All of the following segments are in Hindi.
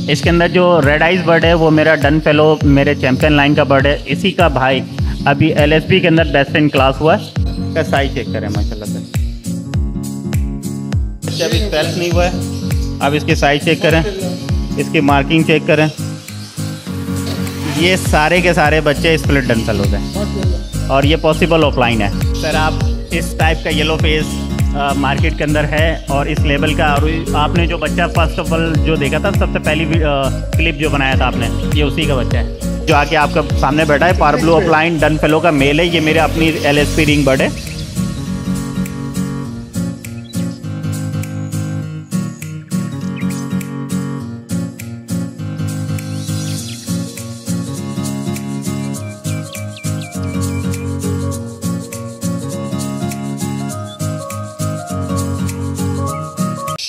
इसके अंदर जो रेड आइज बर्ड है वो मेरा डन फेलो मेरे चैंपियन लाइन का बर्ड है। इसी का भाई अभी LSP के अंदर बेस्ट इन क्लास हुआ है। इसका साइज चेक करें माशाल्लाह से, अभी सेल्फ नहीं हुआ है। अब इसके साइज चेक करें, इसकी मार्किंग चेक करें। ये सारे के सारे बच्चे स्प्लिट डन फेलोज हैं और ये पॉसिबल ऑफलाइन है। सर आप इस टाइप का येलो फेस मार्केट के अंदर है और इस लेवल का, और आपने जो बच्चा फर्स्ट ऑफ ऑल जो देखा था सबसे पहली क्लिप जो बनाया था आपने, ये उसी का बच्चा है जो आके आपका सामने बैठा है। Parblue offline dun fellow का मेल है। ये मेरे अपनी LSP रिंग बर्ड है।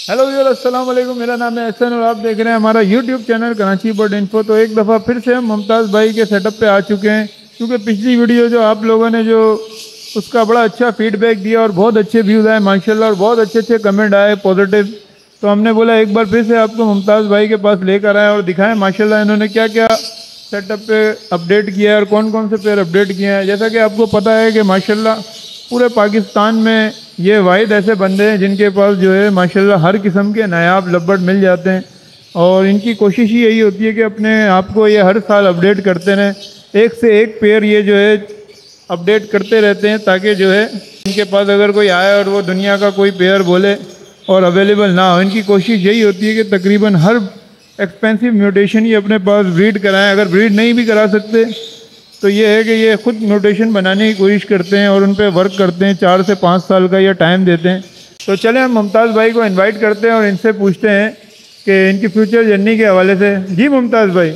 हेलो व्यूअर्स, अस्सलाम वालेकुम। मेरा नाम है एहसन और आप देख रहे हैं हमारा YouTube channel Karachi bird info. तो एक दफ़ा फिर से हम मुमताज़ भाई के सेटअप पे आ चुके हैं, क्योंकि पिछली वीडियो जो आप लोगों ने जो उसका बड़ा अच्छा फीडबैक दिया और बहुत अच्छे व्यूज़ आए माशाल्लाह, और बहुत अच्छे अच्छे कमेंट आए पॉजिटिव। तो हमने बोला एक बार फिर से आपको मुमताज़ भाई के पास लेकर आए और दिखाएँ माशाल्लाह इन्होंने क्या क्या सेटअप पे अपडेट किया है और कौन कौन से पेयर अपडेट किए हैं। जैसा कि आपको पता है कि माशाल्लाह पूरे पाकिस्तान में ये वाहिद ऐसे बंदे हैं जिनके पास जो है माशाल्लाह हर किस्म के नायाब लबर्ड मिल जाते हैं, और इनकी कोशिश ही यही होती है कि अपने आप को ये हर साल अपडेट करते रहें। एक से एक पेयर ये जो है अपडेट करते रहते हैं, ताकि जो है इनके पास अगर कोई आए और वो दुनिया का कोई पेयर बोले और अवेलेबल ना हो, इनकी कोशिश यही होती है कि तकरीबन हर एक्सपेंसिव म्यूटेशन ही अपने पास ब्रीड कराएँ। अगर ब्रीड नहीं भी करा सकते तो ये है कि ये खुद म्यूटेशन बनाने की कोशिश करते हैं और उन पर वर्क करते हैं। 4 से 5 साल का ये टाइम देते हैं। तो चलें हम मुमताज़ भाई को इनवाइट करते हैं और इनसे पूछते हैं कि इनकी फ्यूचर जर्नी के हवाले से। जी मुमताज़ भाई,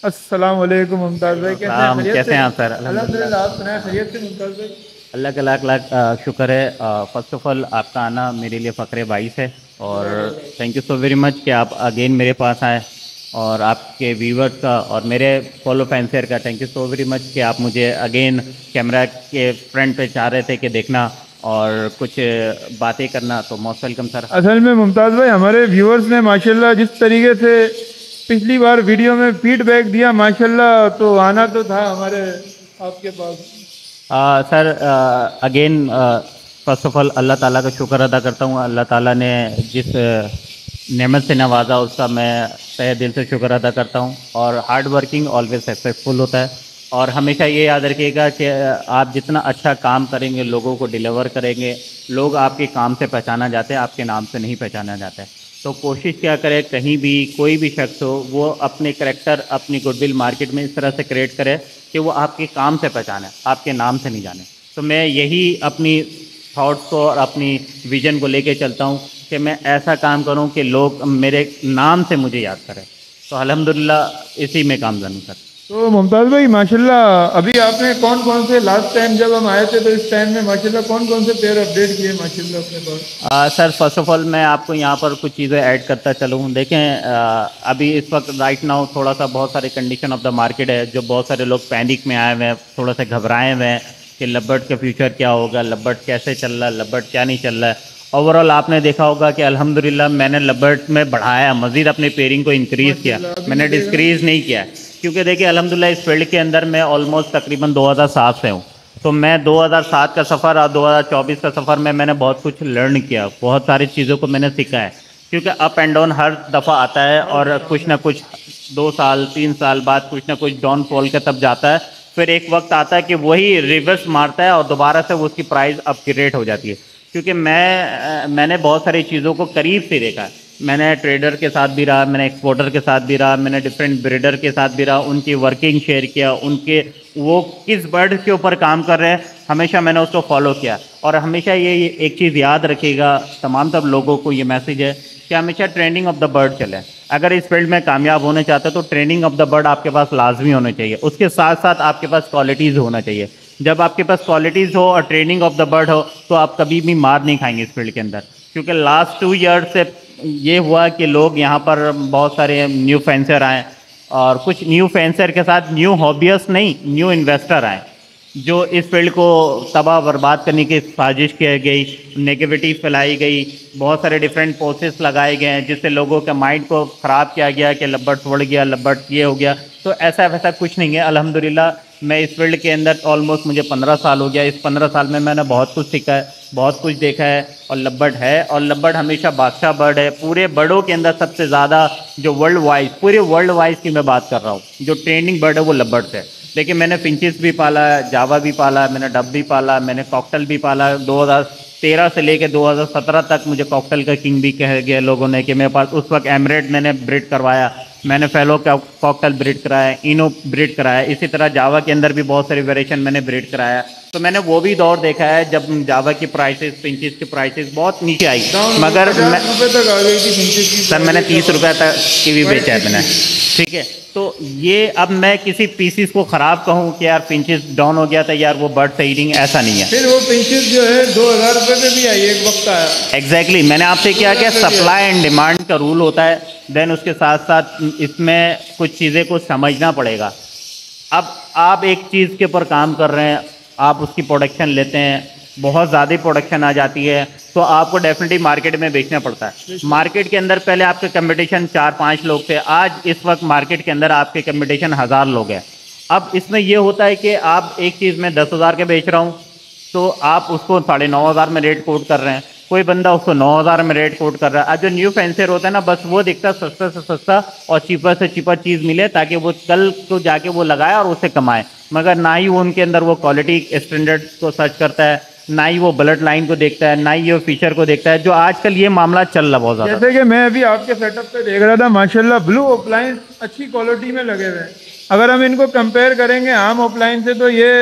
अस्सलाम वालेकुम। मुमताज़ भाई कैसे हैं आप सर? अल्हम्दुलिल्लाह, आप सुनाए खैरियत से मुमताज़ भाई? अल्लाह का लाख लाख शुक्र है। फ़र्स्ट ऑफ़ ऑल आपका आना मेरे लिए फ़ख्र बाइस है और thank you so very much कि आप अगेन मेरे पास आए, और आपके व्यूवर्स का और मेरे फॉलो फैंसर का thank you so very much कि आप मुझे अगेन कैमरा के फ्रंट पे चाह रहे थे कि देखना और कुछ बातें करना। तो मोस्ट वेलकम सर। असल में मुमताज़ भाई हमारे व्यूवर्स ने माशाल्लाह जिस तरीके से पिछली बार वीडियो में फीडबैक दिया माशाल्लाह, तो आना तो था हमारे आपके पास। Sir again first of all अल्लाह ताला का शुक्र अदा करता हूँ। अल्लाह ताला ने जिस नेमत से नवाजा उसका मैं तहे दिल से शुक्र अदा करता हूँ। और हार्ड वर्किंग ऑलवेज सक्सेसफुल होता है, और हमेशा ये याद रखिएगा कि आप जितना अच्छा काम करेंगे, लोगों को डिलीवर करेंगे, लोग आपके काम से पहचाना जाते हैं, आपके नाम से नहीं पहचाना जाता है। तो कोशिश क्या करें, कहीं भी कोई भी शख्स हो वो अपने करैक्टर, अपनी गुडविल मार्केट में इस तरह से क्रिएट करे कि वो आपके काम से पहचाने, आपके नाम से नहीं जाने। तो मैं यही अपनी थॉट्स को और अपनी विज़न को लेके चलता हूँ कि मैं ऐसा काम करूं कि लोग मेरे नाम से मुझे याद करें। तो अल्हम्दुलिल्लाह इसी में कामयाब हूं सर। तो मुमताज़ भाई माशाल्लाह अभी आपने कौन कौन से, लास्ट टाइम जब हम आए थे तो इस टाइम में माशाल्लाह कौन कौन से पेयर अपडेट किए माशाल्लाह अपने पास? सर फर्स्ट ऑफ ऑल मैं आपको यहाँ पर कुछ चीज़ें ऐड करता चलूँ। देखें अभी इस वक्त राइट नाउ थोड़ा सा बहुत सारे कंडीशन ऑफ द मार्केट है, जो बहुत सारे लोग पैनिक में आए हुए हैं, थोड़ा सा घबराए हुए हैं कि लबर्ड का फ्यूचर क्या होगा, लबर्ड कैसे चल रहा है, लबर्ड क्या नहीं चल रहा है। ओवरऑल आपने देखा होगा कि अल्हम्दुलिल्लाह मैंने लबर्ड में बढ़ाया, मज़ीद अपने पेयरिंग को इंक्रीज़ किया, मैंने डिस्क्रीज़ नहीं किया। क्योंकि देखिए अल्हम्दुलिल्लाह इस फील्ड के अंदर मैं ऑलमोस्ट तकरीबन 2007 से हूँ। तो मैं 2007 का सफ़र और 2024 का सफ़र में मैंने बहुत कुछ लर्न किया, बहुत सारी चीज़ों को मैंने सीखा है। क्योंकि अप एंड डाउन हर दफ़ा आता है और कुछ ना कुछ 2 साल 3 साल बाद कुछ ना कुछ डाउनफॉल का तब जाता है। फिर एक वक्त आता है कि वही रिवर्स मारता है और दोबारा से उसकी प्राइस अपग्रेड हो जाती है। क्योंकि मैंने बहुत सारी चीज़ों को करीब से देखा है। मैंने ट्रेडर के साथ भी रहा, मैंने एक्सपोर्टर के साथ भी रहा, मैंने डिफरेंट ब्रीडर के साथ भी रहा, उनकी वर्किंग शेयर किया, उनके वो किस बर्ड के ऊपर काम कर रहे हैं हमेशा मैंने उसको फॉलो किया। और हमेशा ये एक चीज़ याद रखिएगा, तमाम सब लोगों को ये मैसेज है कि हमेशा ट्रेनिंग ऑफ द बर्ड चले। अगर इस फील्ड में कामयाब होने चाहते हो तो ट्रेनिंग ऑफ द बर्ड आपके पास लाजमी होना चाहिए, उसके साथ साथ आपके पास क्वालिटीज़ होना चाहिए। जब आपके पास क्वालिटीज़ हो और ट्रेनिंग ऑफ द बर्ड हो तो आप कभी भी मार नहीं खाएंगे इस फील्ड के अंदर। क्योंकि लास्ट 2 ईयर्स से ये हुआ कि लोग यहाँ पर बहुत सारे न्यू फेंसर आए और कुछ न्यू फेंसर के साथ न्यू हॉबियस्ट नहीं, न्यू इन्वेस्टर आए। जो इस फील्ड को तबाह बर्बाद करने की साजिश की गई, नेगेटिविटी फैलाई गई, बहुत सारे डिफरेंट फोर्सेस लगाए गए हैं जिससे लोगों के माइंड को ख़राब किया गया कि लब्बट उड़ गया, लब्बट ये हो गया। तो ऐसा वैसा कुछ नहीं है। अल्हम्दुलिल्लाह मैं इस फील्ड के अंदर ऑलमोस्ट मुझे 15 साल हो गया। इस 15 साल में मैंने बहुत कुछ सीखा है, बहुत कुछ देखा है। और लब्बट है, और लब्बट हमेशा बादशाह बर्ड है। पूरे बर्डों के अंदर सबसे ज़्यादा जो वर्ल्ड वाइज, पूरे वर्ल्ड वाइज की मैं बात कर रहा हूँ, जो ट्रेंडिंग बर्ड है वो लब्बट है। लेकिन मैंने फिंचिस भी पाला है, जावा भी पाला, मैंने डब भी पाला, मैंने कॉकटेल भी पाला। 2013 से लेकर 2017 तक मुझे कॉकटेल का किंग भी कह गया लोगों ने कि मेरे पास उस वक्त एमरेट मैंने ब्रीड करवाया, मैंने फेलो का कॉकटेल ब्रीड कराया, इनो ब्रीड कराया। इसी तरह जावा के अंदर भी बहुत सारे वेरिएशन मैंने ब्रीड कराया। तो मैंने वो भी दौर देखा है जब जावा की प्राइसेस, फिंचिस की प्राइसेस बहुत नीचे आई, मगर तक आ गई थी फिंचिस की। सर मैंने 30 रुपये तक की भी बेचा है मैंने, ठीक है। तो ये अब मैं किसी पीसीस को ख़राब कहूँ कि यार फिंचिस डाउन हो गया था, यार वो बर्ड फीडिंग, ऐसा नहीं है। फिर वो फिंचिस जो है 2000 रुपये पे भी आई, एक वक्त आया। एग्जैक्टली मैंने आपसे क्या किया, सप्लाई एंड डिमांड का रूल होता है। देन उसके साथ साथ इसमें कुछ चीज़ें को समझना पड़ेगा। अब आप एक चीज़ के ऊपर काम कर रहे हैं, आप उसकी प्रोडक्शन लेते हैं, बहुत ज़्यादा प्रोडक्शन आ जाती है तो आपको डेफिनेटली मार्केट में बेचना पड़ता है। मार्केट के अंदर पहले आपके कंपटीशन 4-5 लोग थे, आज इस वक्त मार्केट के अंदर आपके कंपटीशन 1000 लोग हैं। अब इसमें यह होता है कि आप एक चीज़ में 10,000 के बेच रहा हूँ तो आप उसको 9,500 में रेट कोट कर रहे हैं, कोई बंदा उसको 9,000 में रेट कोट कर रहा है। आज जो न्यू फैंसर होता है ना, बस वो दिखता है सस्ता से सस्ता और चीपर से चीपर चीज़ मिले ताकि वो कल को जाके वो लगाए और उससे कमाए, मगर ना ही वो उनके अंदर वो क्वालिटी स्टैंडर्ड को सर्च करता है, ना ही वो ब्लड लाइन को देखता है, ना ही वो फीचर को देखता है, जो आजकल ये मामला चल रहा बहुत ज़्यादा। जैसे कि मैं अभी आपके सेटअप पे देख रहा था, माशाल्लाह ब्लू ऑफलाइन अच्छी क्वालिटी में लगे हुए हैं। अगर हम इनको कंपेयर करेंगे आम ऑफलाइन से तो ये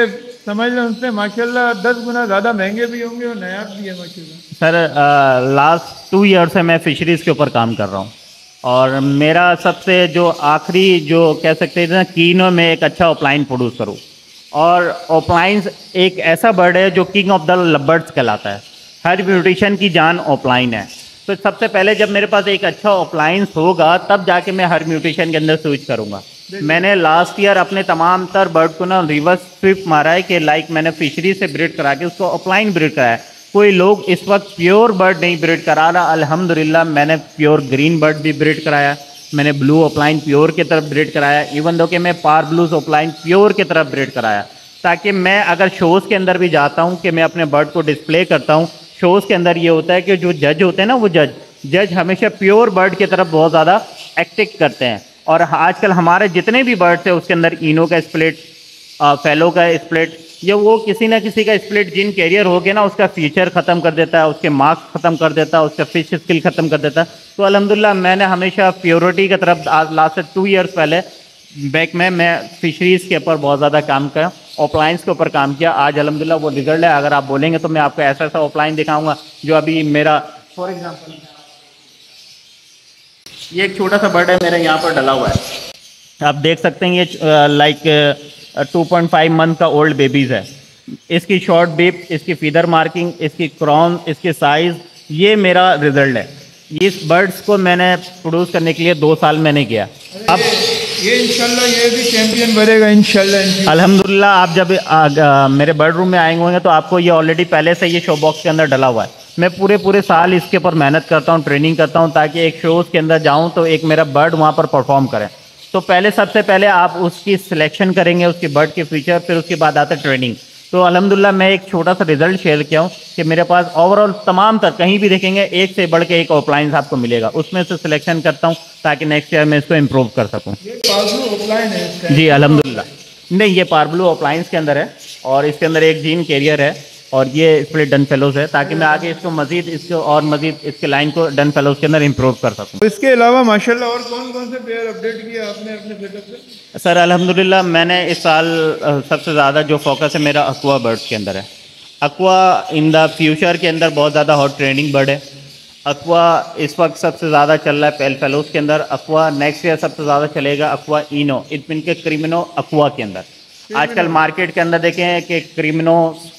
समझ लें उनसे माशाल्लाह 10 गुना ज़्यादा महंगे भी होंगे और नायाब भी है माशाल्लाह। सर लास्ट 2 ईयर से मैं फिशरीज़ के ऊपर काम कर रहा हूँ और मेरा सबसे जो आखिरी जो कह सकते हैं ना कीनो में एक अच्छा ऑफलाइन प्रोड्यूस करूँ। और ऑफलाइन एक ऐसा बर्ड है जो किंग ऑफ द लबर्ड्स कहलाता है, हर म्यूटेशन की जान ऑफलाइन है। तो सबसे पहले जब मेरे पास एक अच्छा ऑफलाइन होगा तब जाके मैं हर म्यूटेशन के अंदर स्विच करूँगा। मैंने लास्ट ईयर अपने तमाम तर बर्ड को ना रिवर्स स्विप मारा है कि लाइक मैंने फिशरी से ब्रीड करा के उसको ऑफलाइन ब्रीड कराया। कोई लोग इस वक्त प्योर बर्ड नहीं ब्रीड करा रहा, अल्हम्दुलिल्लाह मैंने प्योर ग्रीन बर्ड भी ब्रीड कराया, मैंने ब्लू ऑफलाइन प्योर की तरफ ब्रीड कराया, इवन दो कि मैं पार ब्लूज ऑफलाइन प्योर की तरफ ब्रीड कराया, ताकि मैं अगर शोज़ के अंदर भी जाता हूँ कि मैं अपने बर्ड को डिस्प्ले करता हूँ, शोज़ के अंदर ये होता है कि जो जज होते हैं ना वो जज हमेशा प्योर बर्ड की तरफ बहुत ज़्यादा एक्टिव करते हैं। और आजकल हमारे जितने भी बर्ड्स हैं उसके अंदर इनो का स्प्लिट, फेलो का स्प्लिट, ये वो किसी ना किसी का स्प्लिट जिन कैरियर हो गया ना उसका फीचर ख़त्म कर देता है, उसके मार्क्स ख़त्म कर देता है, उसका फिश स्किल ख़त्म कर देता है। तो अल्हम्दुलिल्लाह मैंने हमेशा प्योरिटी की तरफ लास्ट 2 ईयर्स पहले बैक में मैं फिशरीज़ के ऊपर बहुत ज़्यादा काम किया, ऑफलाइंस के ऊपर काम किया। आज अल्हम्दुलिल्लाह वो रिजल्ट है। अगर आप बोलेंगे तो मैं आपको ऐसा ऐसा ऑफलाइन दिखाऊंगा जो अभी मेरा, फॉर एग्जांपल ये एक छोटा सा बर्ड है मेरा यहाँ पर डला हुआ है, आप देख सकते हैं ये लाइक 2.5 मंथ का ओल्ड बेबीज़ है। इसकी शॉर्ट बीप, इसकी फीदर मार्किंग, इसकी क्रॉन, इसके साइज़, ये मेरा रिजल्ट है। इस बर्ड्स को मैंने प्रोड्यूस करने के लिए 2 साल मैंने किया। अब ये इंशाल्लाह ये भी चैंपियन बनेगा इंशाल्लाह। अल्हम्दुलिल्लाह आप जब मेरे बर्ड रूम में आएंगे होंगे तो आपको ये ऑलरेडी पहले से ये शो बॉक्स के अंदर डला हुआ है। मैं पूरे साल इसके ऊपर मेहनत करता हूँ, ट्रेनिंग करता हूँ ताकि एक शोज़ के अंदर जाऊँ तो एक मेरा बर्ड वहाँ पर परफॉर्म करें। तो पहले सबसे पहले आप उसकी सिलेक्शन करेंगे, उसके बर्ड के फीचर, फिर उसके बाद आता है ट्रेनिंग। तो अल्हम्दुलिल्लाह मैं एक छोटा सा रिजल्ट शेयर किया हूँ कि मेरे पास ओवरऑल तमाम तर कहीं भी देखेंगे एक से बढ़ के एक ऑफलाइन आपको मिलेगा, उसमें से सिलेक्शन करता हूँ ताकि नेक्स्ट ईयर में इसको इम्प्रूव कर सकूँ। जी अल्हम्दुलिल्लाह। नहीं, ये पारब्लू ऑफलाइंस के अंदर है और इसके अंदर एक जीन कैरियर है और ये स्प्लिट डन फेलोज है ताकि मैं आगे इसको मजीद इसके लाइन को डन फेलोज के अंदर इम्प्रूव कर सकूँ। इसके अलावा माशाल्लाह और कौन कौन से पेयर अपडेट किया आपने अपने सेटअप पे? सर अल्हम्दुलिल्लाह मैंने इस साल सबसे ज़्यादा जो फोकस है मेरा अक्वा बर्ड्स के अंदर है। अक्वा इन द फ्यूचर के अंदर बहुत ज़्यादा हॉट ट्रेंडिंग बर्ड है। अक्वा इस वक्त सबसे ज़्यादा चल रहा है पेल फेलोज के अंदर। अक्वा नेक्स्ट ईयर सबसे ज़्यादा चलेगा अक्वा इनो, इटमिन के क्रिमिनो अक्वा के अंदर। आजकल मार्केट के अंदर देखें कि क्रिमिनो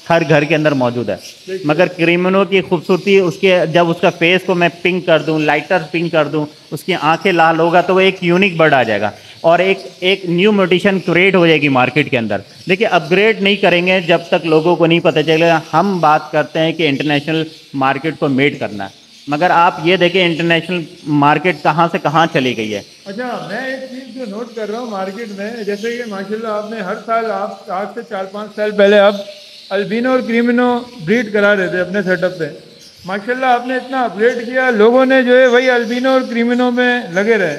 हर घर के अंदर मौजूद है, मगर क्रिमिनो की खूबसूरती उसके जब उसका फेस को मैं पिंक कर दूं, लाइटर पिंक कर दूं, उसकी आंखें लाल होगा तो वो एक यूनिक बर्ड आ जाएगा। और एक न्यू म्यूटेशन क्रिएट हो जाएगी मार्केट के अंदर। देखिए अपग्रेड नहीं करेंगे जब तक लोगों को नहीं पता चलेगा। हम बात करते हैं कि इंटरनेशनल मार्केट को मेट करना है, मगर आप ये देखें इंटरनेशनल मार्केट कहाँ से कहाँ चली गई है। अच्छा, मैं एक चीज़ जो नोट कर रहा हूँ मार्केट में, जैसे कि माशाल्लाह आपने हर साल, आप आज से 4-5 साल पहले आप अल्बिनो और क्रीमिनो ब्रीड करा रहे थे अपने सेटअप पे। माशाल्लाह आपने इतना अपग्रेड किया, लोगों ने जो है वही अल्बिनो और क्रीमिनो में लगे रहे।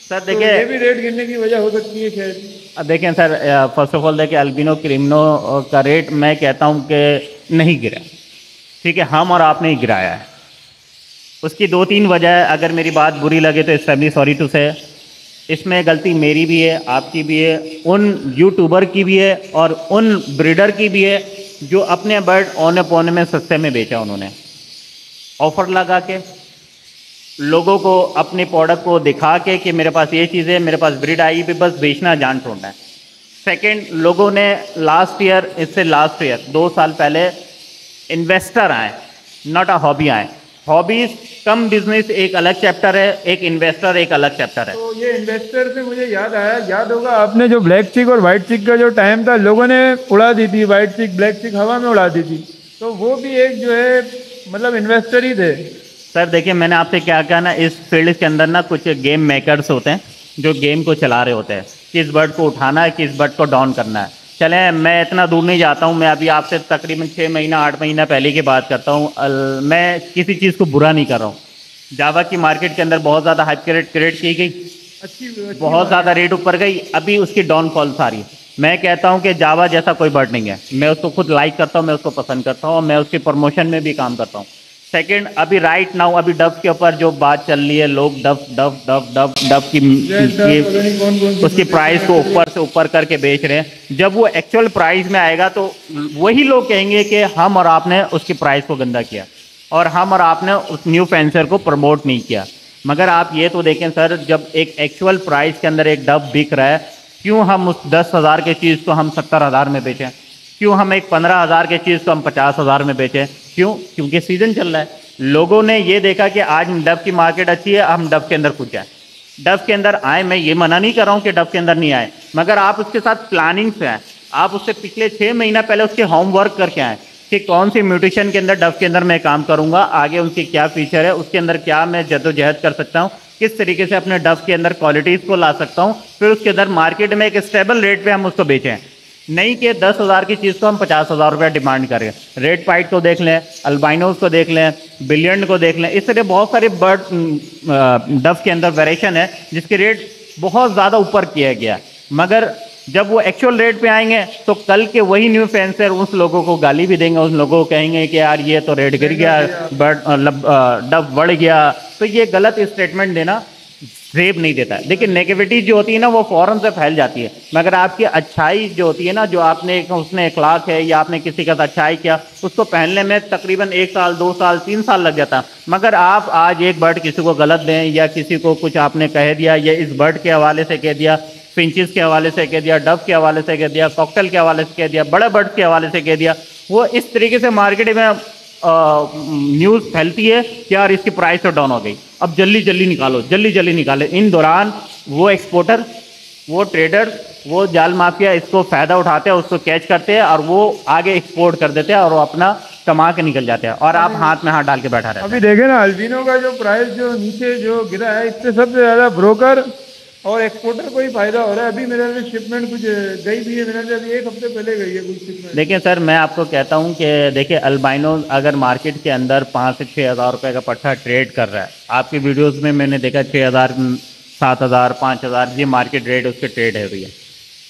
सर तो देखिए, ये भी रेट गिरने की वजह हो सकती है शायद। अब देखें सर, फर्स्ट ऑफ ऑल देखिए अल्बिनो क्रीमिनो का रेट मैं कहता हूँ कि नहीं गिरा, ठीक है, हम और आपने ही गिराया है। उसकी 2-3 वजह है, अगर मेरी बात बुरी लगे तो एक्सट्रीमली सॉरी टू से। इसमें गलती मेरी भी है, आपकी भी है, उन यूट्यूबर की भी है और उन ब्रीडर की भी है जो अपने बर्ड औने पौने में सस्ते में बेचा। उन्होंने ऑफर लगा के लोगों को अपने प्रोडक्ट को दिखा के कि मेरे पास ये चीज़ है, मेरे पास ब्रीड आई भी, बस बेचना जान छोड़ना है। सेकंड, लोगों ने लास्ट ईयर, इससे लास्ट ईयर 2 साल पहले इन्वेस्टर आए, नॉट अ हॉबी आए। हॉबीज कम बिजनेस एक अलग चैप्टर है, एक इन्वेस्टर एक अलग चैप्टर है। तो ये इन्वेस्टर से मुझे याद आया, याद होगा आपने जो ब्लैक चिक और वाइट चिक का जो टाइम था, लोगों ने उड़ा दी थी वाइट चिक ब्लैक चिक, हवा में उड़ा दी थी। तो वो भी एक जो है मतलब इन्वेस्टर ही थे। सर देखिए, मैंने आपसे क्या कहा ना, इस फील्ड के अंदर ना कुछ गेम मेकर्स होते हैं जो गेम को चला रहे होते हैं, किस बर्ड को उठाना है, किस बर्ड को डाउन करना है। चलें, मैं इतना दूर नहीं जाता हूँ, मैं अभी आपसे तकरीबन 6 महीना 8 महीना पहले की बात करता हूँ। मैं किसी चीज़ को बुरा नहीं कर रहा हूँ। जावा की मार्केट के अंदर बहुत ज़्यादा हाइप क्रिएट की गई, अच्छी बहुत ज़्यादा रेट ऊपर गई, अभी उसकी डाउनफॉल सारी। मैं कहता हूँ कि जावा जैसा कोई बर्ड नहीं है। मैं उसको खुद लाइक करता हूँ, मैं उसको पसंद करता हूँ, मैं उसके प्रमोशन में भी काम करता हूँ। सेकंड, अभी राइट नाउ अभी डव के ऊपर जो बात चल रही है, लोग डव की उसकी प्राइस को ऊपर से ऊपर करके बेच रहे हैं। जब वो एक्चुअल प्राइस में आएगा तो वही लोग कहेंगे कि हम और आपने उसकी प्राइस को गंदा किया और हम और आपने उस न्यू फेंसर को प्रमोट नहीं किया। मगर आप ये तो देखें सर, जब एक एक्चुअल प्राइस के अंदर एक डव बिक रहा है, क्यों हम उस 10,000 के चीज़ को हम 70,000 में बेचें? क्यों हम एक 15,000 के चीज़ को हम 50,000 में बेचें? क्यों? क्योंकि सीज़न चल रहा है। लोगों ने ये देखा कि आज डव की मार्केट अच्छी है, हम डव के अंदर कूद जाएँ, डव के अंदर आए। मैं ये मना नहीं कर रहा हूँ कि डव के अंदर नहीं आए, मगर आप उसके साथ प्लानिंग से आए। आप उससे पिछले 6 महीना पहले उसके होमवर्क करके आए कि कौन सी म्यूटेशन के अंदर डव के अंदर मैं काम करूँगा, आगे उनकी क्या फीचर है, उसके अंदर क्या मैं जद्दोजहद कर सकता हूँ, किस तरीके से अपने डव के अंदर क्वालिटीज़ को ला सकता हूँ, फिर उसके अंदर मार्केट में एक स्टेबल रेट पे हम उसको बेचें। नहीं कि 10,000 की चीज़ को हम 50,000 रुपया डिमांड करें। रेड पाइट को देख लें, अल्बाइनोज को देख लें, बिलियंड को देख लें, इस तरह बहुत सारे बर्ड डव के अंदर वेरिएशन है जिसके रेट बहुत ज़्यादा ऊपर किया गया। मगर जब वो एक्चुअल रेट पे आएंगे तो कल के वही न्यू फेंसर उस लोगों को गाली भी देंगे, उस लोगों को कहेंगे कि यार ये तो रेट गिर गया, डव बढ़ गया। तो ये गलत स्टेटमेंट देना सेब नहीं देता है। देखिए नेगेटिविटी जो होती है ना वो फ़ौरन से फैल जाती है, मगर आपकी अच्छाई जो होती है ना, जो आपने उसने अखलाक है या आपने किसी का अच्छाई किया, उसको पहनने में तकरीबन 1 साल 2 साल 3 साल लग जाता। मगर आप आज एक बर्ड किसी को गलत दें या किसी को कुछ आपने कह दिया, या इस बर्ड के हवाले से कह दिया, फिंचेस के हवाले से कह दिया, डव के हवाले से कह दिया, कॉकटेल के हवाले से कह दिया, बड़े बर्ड्स के हवाले से कह दिया, वो इस तरीके से मार्केट में न्यूज़ फैलती है कि यार इसकी प्राइस तो डाउन हो गई, अब जल्दी जल्दी निकालो, जल्दी जल्दी निकालो। इन दौरान वो एक्सपोर्टर, वो ट्रेडर, वो जाल माफिया इसको फ़ायदा उठाते हैं, उसको कैच करते हैं और वो आगे एक्सपोर्ट कर देते हैं और वो अपना कमा के निकल जाते हैं और आप हाथ में हाथ डाल के बैठा रहते हैं। अभी देखें ना अल्बिनो का जो प्राइस जो नीचे जो गिरा है, इससे सबसे ज़्यादा ब्रोकर और एक्सपोर्टर को ही फायदा हो रहा है। अभी मेरे में शिपमेंट कुछ गई भी है, मेरे से अभी 1 हफ्ते पहले गई है कुछ शिपमेंट। देखिए सर, मैं आपको कहता हूं कि देखिए अल्बाइनो अगर मार्केट के अंदर 5 से 6,000 रुपये का पट्टा ट्रेड कर रहा है, आपकी वीडियोस में मैंने देखा 6,000 7,000 5,000 ये मार्केट रेट उसके ट्रेड है भैया।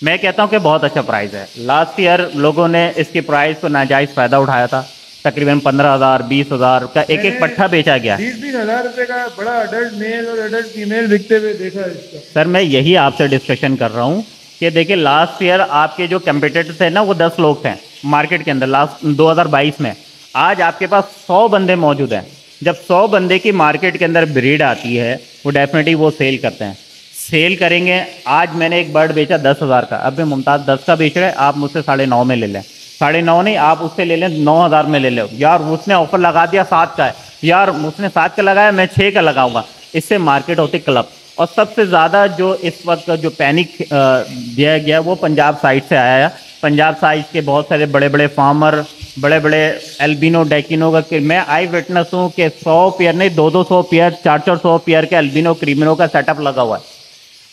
मैं कहता हूं कि बहुत अच्छा प्राइस है। लास्ट ईयर लोगों ने इसकी प्राइस को नाजायज़ फ़ायदा उठाया था, तकरीबन 15,000 20,000 का एक एक पट्टा बेचा गया। 20,000 रुपये का बड़ा अडल्ट मेल और अडल्ट फीमेल बिकते हुए देखा है इसका। सर मैं यही आपसे डिस्कशन कर रहा हूँ कि देखिए लास्ट ईयर आपके जो कंपिटिटर्स थे ना वो 10 लोग थे मार्केट के अंदर लास्ट 2022 में। आज आपके पास 100 बंदे मौजूद हैं। जब 100 बंदे की मार्केट के अंदर ब्रीड आती है वो डेफिनेटली वो सेल करते हैं, सेल करेंगे। आज मैंने एक बर्ड बेचा 10,000 का, अब मैं मुमताज़ 10 का बेच रहा है, आप मुझसे 9.5 में ले लें, 9.5 नहीं आप उससे ले लें 9,000 में ले लो। यार उसने ऑफर लगा दिया 7 का है, यार उसने 7 का लगाया मैं 6 का लगाऊंगा। इससे मार्केट होती क्लब और सबसे ज़्यादा जो इस वक्त जो पैनिक दिया गया वो पंजाब साइड से आया है। पंजाब साइड के बहुत सारे बड़े बड़े फार्मर, बड़े बड़े एल्बिनो डेकिनो का, मैं आई विटनेस हूँ कि 100 पेयर नहीं, 200 पेयर, 400 पेयर के एल्बिनो क्रीमिनो का सेटअप लगा हुआ है।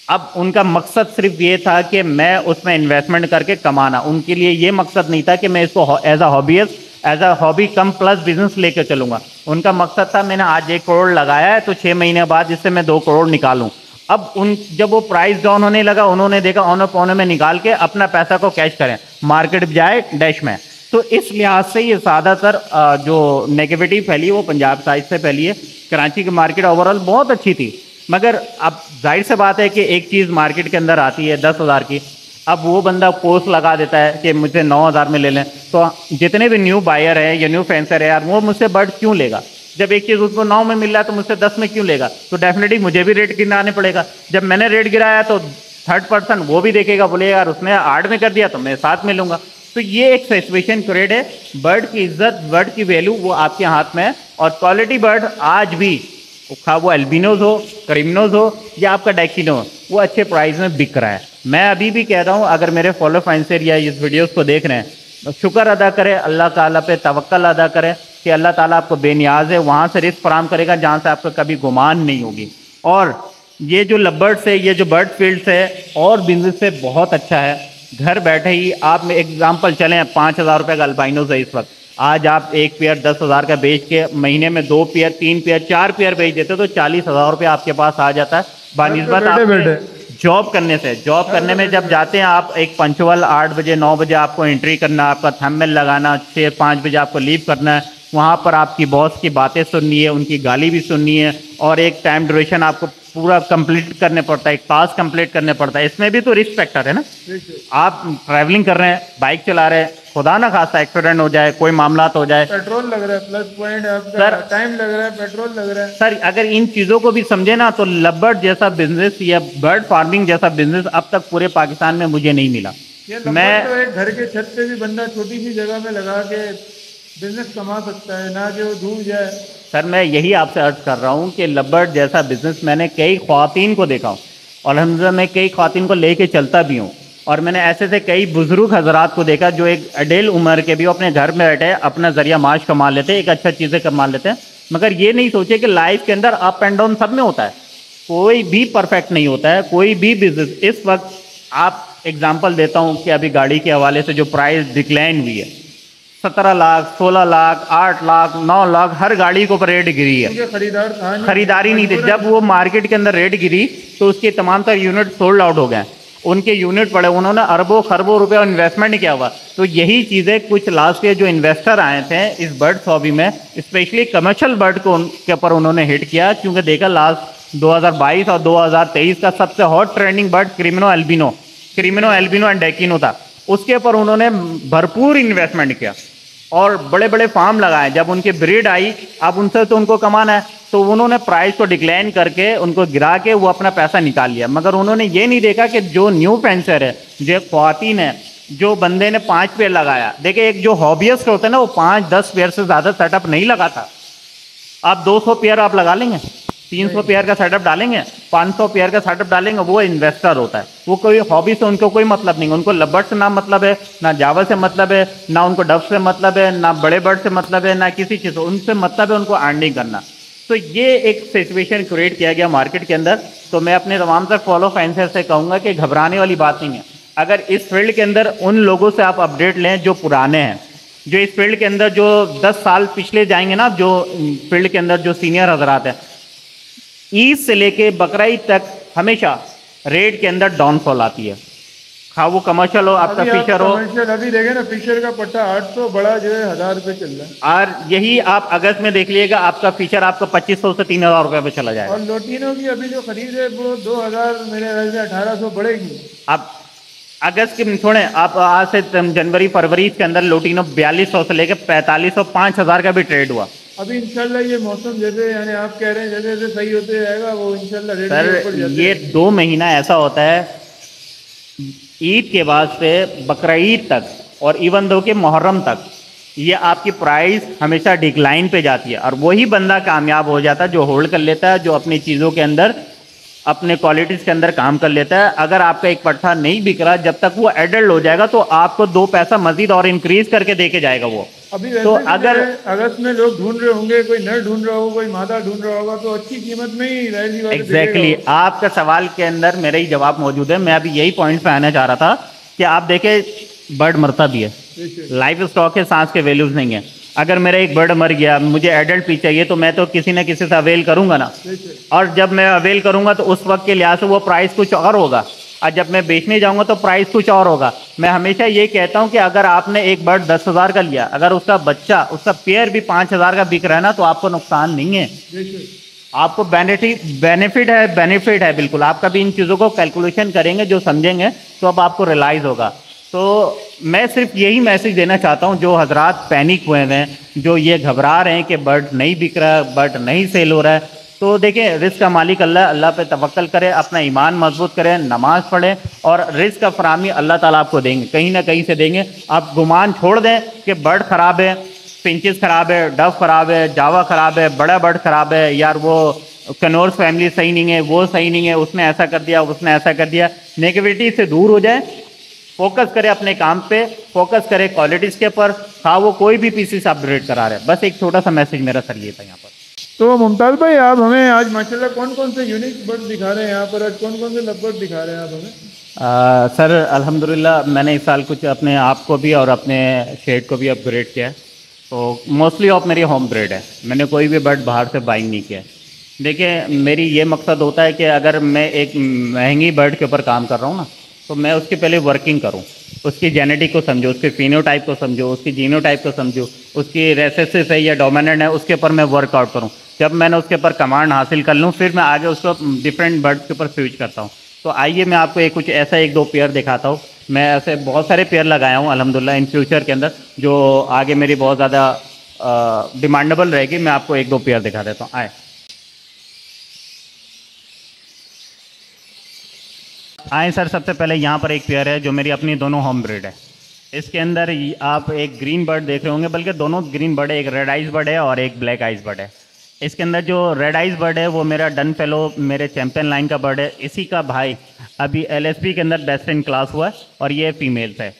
अब उनका मकसद सिर्फ ये था कि मैं उसमें इन्वेस्टमेंट करके कमाना, उनके लिए ये मकसद नहीं था कि मैं इसको as a hobby cum plus business लेकर चलूँगा। उनका मकसद था मैंने आज 1 करोड़ लगाया है तो 6 महीने बाद इससे मैं 2 करोड़ निकालूँ। अब जब वो प्राइस डाउन होने लगा, उन्होंने देखा औने पौने में निकाल के अपना पैसा को कैश करें, मार्केट जाए डैश में। तो इस लिहाज से ये ज़्यादातर जो नेगेटिविटी फैली वो पंजाब साइड से फैली है। कराची की मार्केट ओवरऑल बहुत अच्छी थी, मगर अब जाहिर से बात है कि एक चीज़ मार्केट के अंदर आती है 10,000 की, अब वो बंदा पोस्ट लगा देता है कि मुझे 9,000 में ले लें, तो जितने भी न्यू बायर है या न्यू फेंसर है यार, वो मुझसे बर्ड क्यों लेगा? जब एक चीज़ उसको 9 में मिल रहा है तो मुझसे 10 में क्यों लेगा? तो डेफिनेटली मुझे भी रेट गिराने पड़ेगा। जब मैंने रेट गिराया तो थर्ड पर्सन वो भी देखेगा, बोले यार उसने 8 में कर दिया तो मैं 7 में लूँगा। तो ये एक सिचुएशन क्रिएट है। बर्ड की इज्जत, बर्ड की वैल्यू वो आपके हाथ में है, और क्वालिटी बर्ड आज भी, खा वो एल्बिनोज हो, क्रीमिनोज हो या आपका डेकिनो हो, वो अच्छे प्राइस में बिक रहा है। मैं अभी भी कह रहा हूँ, अगर मेरे फॉलो फाइंसर या इस वीडियोस को देख रहे हैं तो शुक्र अदा करें, अल्लाह ताला पे तवक्कल अदा करें कि अल्लाह ताला आपको बेनियाज है, वहाँ से रिस्क फराम करेगा जहाँ से आपको कभी गुमान नहीं होगी। और ये जो लबर्ड्स है, ये जो बर्ड फील्ड्स है और बिजनेस से बहुत अच्छा है। घर बैठे ही आप में एग्जाम्पल चलें, 5,000 रुपये का अल्बाइनोज है इस वक्त, आज आप एक पेयर 10,000 का बेच के महीने में 2 पेयर, 3 पेयर, 4 पेयर बेच देते तो 40,000 रुपये आपके पास आ जाता है। बानिस्बत आप जॉब करने से, जॉब करने में जब जाते हैं आप, एक पंचुअल 8 बजे 9 बजे आपको एंट्री करना, आपका थंबनेल लगाना, 6-5 बजे आपको लीव करना है, वहाँ पर आपकी बॉस की बातें सुननी है, उनकी गाली भी सुननी है, और एक टाइम ड्यूरेशन आपको पूरा कंप्लीट करने पड़ता है, एक टास्क कंप्लीट करने पड़ता है। इसमें भी तो रिस्क फैक्टर है ना। आप ट्रैवलिंग कर रहे हैं, बाइक चला रहे हैं, खुदा ना खासा एक्सीडेंट हो जाए, कोई मामला हो जाए, पेट्रोल लग रहा है, प्लस पॉइंट आपका टाइम लग रहा है, पेट्रोल लग रहा है। सर अगर इन चीज़ों को भी समझे ना तो लबर्ड जैसा बिजनेस या बर्ड फार्मिंग जैसा बिजनेस अब तक पूरे पाकिस्तान में मुझे नहीं मिला। मैं तो एक घर के छत पे भी बंदा छोटी सी जगह में लगा के बिजनेस कमा सकता है, ना कि वो डूब जाए। सर मैं यही आपसे अर्ज कर रहा हूँ कि लबर्ड जैसा बिजनेस मैंने कई ख्वातीन को देखा हूँ, और अल्हम्दुलिल्लाह मैं कई ख्वातीन को लेके चलता भी हूँ, और मैंने ऐसे से कई बुजुर्ग हजरात को देखा जो एक अडेल उम्र के भी अपने घर में बैठे अपना जरिया माश कमा लेते हैं, एक अच्छा चीज़ें कमा लेते हैं, मगर ये नहीं सोचे कि लाइफ के अंदर अप एंड डाउन सब में होता है, कोई भी परफेक्ट नहीं होता है, कोई भी बिजनेस। इस वक्त आप एग्जांपल देता हूँ कि अभी गाड़ी के हवाले से जो प्राइस डिक्लाइन हुई है, 17 लाख, 16 लाख, 8 लाख, 9 लाख, हर गाड़ी के ऊपर रेट गिरी है। खरीदारी नहीं थी। जब वो मार्केट के अंदर रेट गिरी तो उसके तमाम तर यूनिट सोल्ड आउट हो गए, उनके यूनिट पड़े, उन्होंने अरबों खरबों रुपए इन्वेस्टमेंट किया हुआ। तो यही चीज़ें कुछ लास्ट ईयर जो इन्वेस्टर आए थे इस बर्ड हॉबी में, स्पेशली कमर्शियल बर्ड को के ऊपर उन्होंने हिट किया, क्योंकि देखा लास्ट 2022 और 2023 का सबसे hot trending bird creamino albino and डेकिनो था। उसके ऊपर उन्होंने भरपूर इन्वेस्टमेंट किया और बड़े बड़े फार्म लगाए। जब उनकी ब्रीड आई, अब उनसे तो उनको कमाना है, तो उन्होंने प्राइस को डिक्लाइन करके उनको गिरा के वो अपना पैसा निकाल लिया। मगर उन्होंने ये नहीं देखा कि जो न्यू फेंसर है, जो ख्वातीन है, जो बंदे ने 5 पेयर लगाया, देखिए एक जो हॉबियस्ट होता है ना वो 5-10 पेयर से ज़्यादा सेटअप नहीं लगाता। आप 200 पेयर आप लगा लेंगे, 300 पेयर का सेटअप डालेंगे, 500 पेयर का सेटअप डालेंगे, वो इन्वेस्टर होता है। वो कोई हॉबी से उनको कोई मतलब नहीं, उनको लबर्ड से ना मतलब है, ना जावा से मतलब है, ना उनको डव से मतलब है, ना बड़े बर्ड से मतलब है, ना किसी चीज़ से। उनसे मतलब है उनको अर्निंग करना। तो ये एक सिचुएशन क्रिएट किया गया मार्केट के अंदर। तो मैं अपने तमाम तक फॉलो फाइनेंसर से कहूँगा कि घबराने वाली बात नहीं है। अगर इस फील्ड के अंदर उन लोगों से आप अपडेट लें जो पुराने हैं, जो इस फील्ड के अंदर जो 10 साल पिछले जाएंगे ना, जो फील्ड के अंदर जो सीनियर हजरात हैं, ईद से लेके बकरीद तक हमेशा रेट के अंदर डाउनफॉल आती है। हाँ वो कमर्शियल हो, आपका फिशर हो। अभी देखे ना, फिशर का पट्टा 800, बड़ा जो है 1000 रुपये चल रहा है। और यही आप अगस्त में देख लीजिएगा, आपका फिशर आपका 2500 से 3000 रुपये पे चला जाएगा। और लोटिनो की अभी जो खरीद है वो 2000, मेरे ख्याल से 1800 बढ़ेगी। आप अगस्त के छोड़े, आप आज से जनवरी फरवरी के अंदर लोटिनो 4200 से लेकर 4500 5000 का भी ट्रेड हुआ। अभी इंशाल्लाह ये मौसम जैसे यानी आप कह रहे हैं जैसे जैसे सही होते जाएगा वो इंशाल्लाह रेट सर ये 2 महीना ऐसा होता है ईद के बाद से बकरीद तक, और इवन दो के मुहर्रम तक, ये आपकी प्राइस हमेशा डिक्लाइन पे जाती है। और वही बंदा कामयाब हो जाता है जो होल्ड कर लेता है, जो अपनी चीज़ों के अंदर अपने क्वालिटीज़ के अंदर काम कर लेता है। अगर आपका एक पट्ठा नहीं बिक रहा, जब तक वो एडल्ट हो जाएगा तो आपको 2 पैसा मजीद और इंक्रीज करके देके जाएगा वो। अभी तो वैसे भी अगर अगस्त में लोग ढूंढ रहे होंगे, कोई नर ढूंढ रहा होगा, कोई मादा ढूंढ रहा होगा, तो अच्छी कीमत में ही रैली वाले एग्जैक्टली आपका सवाल के अंदर मेरा ही जवाब मौजूद है। मैं अभी यही पॉइंट पे आना चाह रहा था कि आप देखें बर्ड मरता भी है, लाइफ स्टॉक है, सांस के वैल्यूज नहीं है। अगर मेरा एक बर्ड मर गया, मुझे एडल्ट पीस चाहिए, तो मैं तो किसी न किसी से अवेल करूंगा ना, और जब मैं अवेल करूंगा तो उस वक्त के लिहाज से वो प्राइस कुछ और होगा, और जब मैं बेचने जाऊंगा तो प्राइस कुछ और होगा। मैं हमेशा ये कहता हूं कि अगर आपने एक बर्ड 10,000 का लिया, अगर उसका बच्चा, उसका पेयर भी 5,000 का बिक रहा है ना, तो आपको नुकसान नहीं है, आपको बेनिफिट है बिल्कुल। आप कभी इन चीज़ों को कैलकुलेशन करेंगे, जो समझेंगे, तो अब आपको रियलाइज़ होगा। तो मैं सिर्फ यही मैसेज देना चाहता हूं, जो हजरात पैनिक हुए हैं, जो ये घबरा रहे हैं कि बर्ड नहीं बिक रहा है, बर्ड नहीं सेल हो रहा है, तो देखें रिस्क का मालिक अल्लाह, अल्लाह पे तवक्कल करें, अपना ईमान मजबूत करें, नमाज पढ़ें, और रिस्क का फराहमी अल्लाह ताला आपको देंगे, कहीं ना कहीं से देंगे। आप गुमान छोड़ दें कि बर्ड ख़राब है, फिंचेस ख़राब है, डव ख़राब है, जावा ख़राब है, बड़ा बर्ड ख़राब है, यार वो कनौर्स फैमिली सही नहीं है, वो सही नहीं है, उसने ऐसा कर दिया, उसने ऐसा कर दिया। नेगेटिविटी से दूर हो जाए, फोकस करें अपने काम पे, फोकस करें क्वालिटीज़ के ऊपर, हाँ वो कोई भी पीसीस अपग्रेड करा रहे हैं। बस एक छोटा सा मैसेज मेरा सर ये था यहाँ पर। तो मुमताज़ भाई, आप हमें आज माशाल्लाह कौन कौन से यूनिक बर्ड दिखा रहे हैं यहाँ पर, आज कौन कौन से लवबर्ड दिखा रहे हैं आप हमें? सर अल्हम्दुलिल्लाह मैंने इस साल कुछ अपने आप को भी और अपने शेड को भी अपग्रेड किया है। तो मोस्टली ऑफ मेरी होम ब्रेड है, मैंने कोई भी बर्ड बाहर से बाइंग नहीं किया है। देखिए मेरी ये मकसद होता है कि अगर मैं एक महंगी बर्ड के ऊपर काम कर रहा हूँ ना, तो मैं उसकी पहले वर्किंग करूँ, उसकी जेनेटिक को समझो, उसके फिनोटाइप को समझो, उसकी जीनोटाइप को समझो, उसकी रेसेसिव है या डोमिनेंट है, उसके ऊपर मैं वर्कआउट करूँ। जब मैंने उसके ऊपर कमांड हासिल कर लूँ, फिर मैं आगे उसको डिफरेंट बर्ड्स के ऊपर स्विच करता हूँ। तो आइए मैं आपको एक कुछ ऐसा 1-2 पेयर दिखाता हूँ। मैं ऐसे बहुत सारे पेयर लगाया हूँ अल्हम्दुलिल्लाह इन फ्यूचर के अंदर, जो आगे मेरी बहुत ज़्यादा डिमांडेबल रहेगी। मैं आपको 1-2 पेयर दिखा देता हूँ, आए सर। सबसे पहले यहाँ पर एक पेयर है जो मेरी अपनी दोनों होम ब्रीड है। इसके अंदर आप एक ग्रीन बर्ड देख रहे होंगे, बल्कि दोनों ग्रीन बर्ड है, एक रेड आइज बर्ड है और एक ब्लैक आइज बर्ड है। इसके अंदर जो रेड आइज बर्ड है वो मेरा डन फेलो, मेरे चैंपियन लाइन का बर्ड है। इसी का भाई अभी LSP के अंदर बेस्ट इन क्लास हुआ है और ये फीमेल्स है।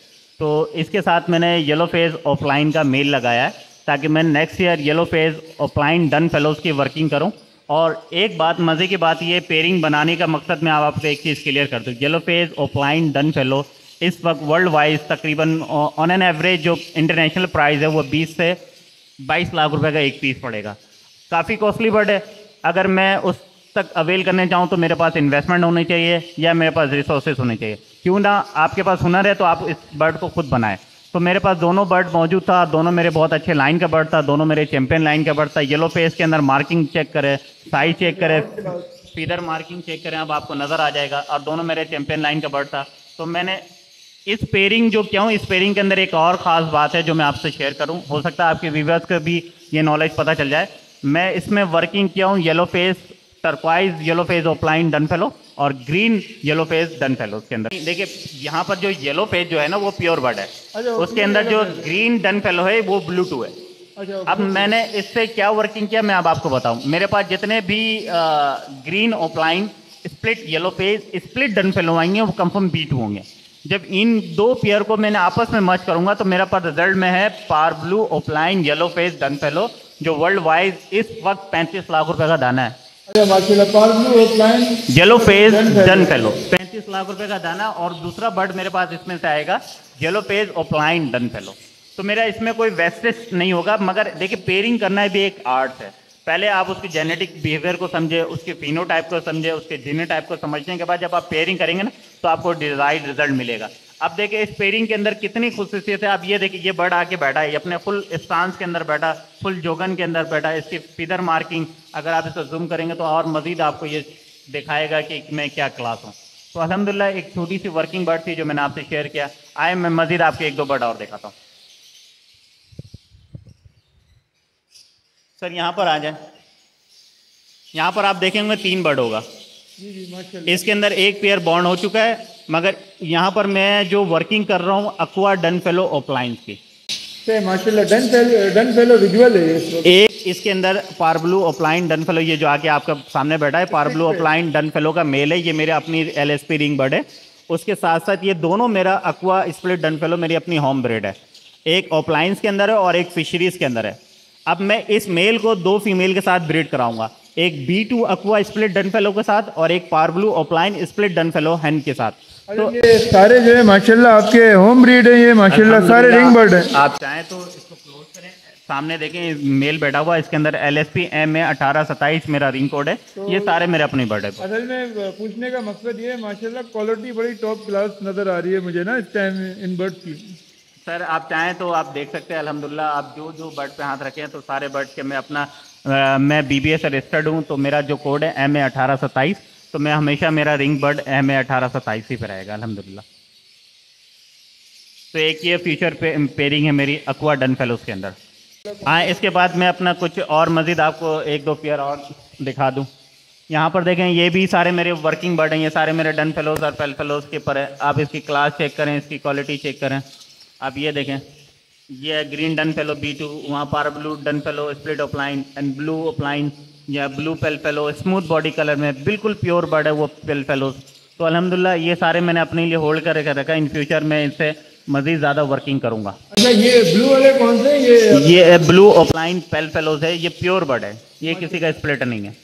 तो इसके साथ मैंने येलो फेज ऑफलाइन का मेल लगाया है, ताकि मैं next year yellow phase offline done fellows की वर्किंग करूँ। और एक बात, मज़े की बात, ये पेयरिंग बनाने का मकसद मैं आपको एक चीज़ क्लियर कर दूँ। Yellow phase offline dun fellow इस वक्त वर्ल्ड वाइज तकरीबन ऑन एन एवरेज जो इंटरनेशनल प्राइस है वो 20 से 22 लाख रुपए का एक पीस पड़ेगा। काफ़ी कॉस्टली बर्ड है। अगर मैं उस तक अवेल करने चाहूँ तो मेरे पास इन्वेस्टमेंट होनी चाहिए या मेरे पास रिसोर्सेज होने चाहिए। क्यों ना, आपके पास हुनर है तो आप इस बर्ड को खुद बनाएं। तो मेरे पास दोनों बर्ड मौजूद था, दोनों मेरे बहुत अच्छे लाइन का बर्ड था, दोनों मेरे चैंपियन लाइन का बर्ड था। येलो फेस के अंदर मार्किंग चेक करें, साइज चेक करें, फीदर मार्किंग चेक करें, अब आपको नज़र आ जाएगा। और दोनों मेरे चैंपियन लाइन का बर्ड था। तो मैंने इस पेयरिंग जो किया हूँ, इस पेयरिंग के अंदर एक और ख़ास बात है जो मैं आपसे शेयर करूँ, हो सकता है आपके व्यूअर्स को भी ये नॉलेज पता चल जाए। मैं इसमें वर्किंग किया हूँ yellow face turquoise, yellow face opaline dun fallow और green yellow face dun fallow के अंदर। देखिए यहाँ पर जो येलो फेस जो है ना वो प्योर बर्ड है, उसके अंदर जो ग्रीन डन फेलो है वो ब्लू2 है। अब मैंने इससे क्या वर्किंग किया मैं अब आपको बताऊं। मेरे पास जितने भी green offline split yellow face split dun fellow आएंगे वो कंफर्म B2 होंगे। जब इन 2 पेयर को मैंने आपस में मर्ज करूंगा तो मेरा पास रिजल्ट में है parblue opaline yellow face dun fallow, जो वर्ल्ड वाइज इस वक्त 35 लाख रुपए का दाना है। Yellow face dun fallow 35 lakh रुपए का दाना। और दूसरा बर्ड मेरे पास इसमें से आएगा yellow face opaline dun fellow. तो मेरा इसमें कोई वेस्टेज नहीं होगा, मगर देखिए पेयरिंग करना भी एक आर्ट है। पहले आप उसकी जेनेटिक बिहेवियर को समझे, उसके फिनोटाइप को समझे, उसके जीनोटाइप को समझने के बाद जब आप पेयरिंग करेंगे ना तो आपको डिजायर्ड रिजल्ट मिलेगा। अब देखिए इस पेयरिंग के अंदर कितनी खुसूसियत है। आप ये देखिए, ये बर्ड आके बैठा है, ये अपने फुल स्टांस के अंदर बैठा, फुल जोगन के अंदर बैठा है। इसकी फीदर मार्किंग अगर आप इसको जूम करेंगे तो और मजीद आपको ये दिखाएगा कि मैं क्या क्लास हूँ। तो अल्हम्दुलिल्लाह एक छोटी सी वर्किंग बर्ड थी जो मैंने आपसे शेयर किया। आए मैं मजीद आपको 1-2 बर्ड और दिखाता हूँ। सर यहाँ पर आ जाए, यहाँ पर आप देखेंगे 3 बर्ड होगा। इसके अंदर एक पेयर बॉन्ड हो चुका है, मगर यहाँ पर मैं जो वर्किंग कर रहा हूँ अक्वा डन फेलो ऑफलाइन की। माशाल्लाह डन फेलो विजुअल है। इसके अंदर पारब्लू ओपलाइन डन फेलो, ये जो आके आपका सामने बैठा है पारब्लू ओपलाइन डन फेलो का मेल है, ये मेरे अपनी LSP रिंग बर्ड है। उसके साथ साथ ये दोनों मेरा अक्वा स्प्लिट डन फेलो मेरी अपनी होम ब्रीड है, एक ओपलाइंस के अंदर है और एक फिशरीज़ के अंदर है। अब मैं इस मेल को 2 फीमेल के साथ ब्रीड कराऊंगा, एक B2 aqua split dun fallow के साथ और एक parblue opaline split dun fallow hen के साथ। तो ये सारे जो है माशाल्लाह आपके होम ब्रीड है, ये माशाल्लाह सारे रिंग बर्ड है। आप चाहें तो इसको क्लोज करें, सामने देखें मेल बैठा हुआ, इसके अंदर LSP MA 1827 मेरा रिंग कोड है। तो ये सारे मेरे अपने बर्ड है। असल में पूछने का मकसद ये है, माशाल्लाह क्वालिटी बड़ी टॉप क्लास नज़र आ रही है मुझे ना इस टाइम इन बर्ड्स की। सर आप चाहें तो आप देख सकते हैं अल्हम्दुलिल्लाह, आप जो बर्ड पे हाथ रखे हैं तो सारे बर्ड के मैं अपना मैं BBA से रजिस्टर्ड हूँ, तो मेरा जो कोड है MA 1827, तो मैं हमेशा मेरा रिंग बर्ड MA 1827 ही पे रहेगा अल्हम्दुलिल्लाह। तो एक ये फ्यूचर पेयरिंग है मेरी अक्वा डन फेलोज के अंदर। हाँ, इसके बाद मैं अपना कुछ और मज़ीद आपको 1-2 पेयर और दिखा दूँ। यहाँ पर देखें, ये भी सारे मेरे वर्किंग बर्ड हैं, ये सारे मेरे डन फेलोज और पेल फेलोज के ऊपर है। आप इसकी क्लास चेक करें, इसकी क्वालिटी चेक करें। आप ये देखें, ये ग्रीन डन फेलो B2, वहाँ पर blue dun fellow split opaline and blue opaline या blue pale fallow, smooth body colour में बिल्कुल प्योर बर्ड है वो पेल फेलोज। तो अल्हम्दुलिल्लाह ये सारे मैंने अपने लिए होल्ड कर रखा। इन फ्यूचर में इससे मज़ीद ज़्यादा वर्किंग करूँगा। अच्छा, ये ब्लू वाले कौन से? ये ब्लू ओपलाइन पेल फेलोज है, ये प्योर बर्ड है, ये किसी का स्प्लिट नहीं है।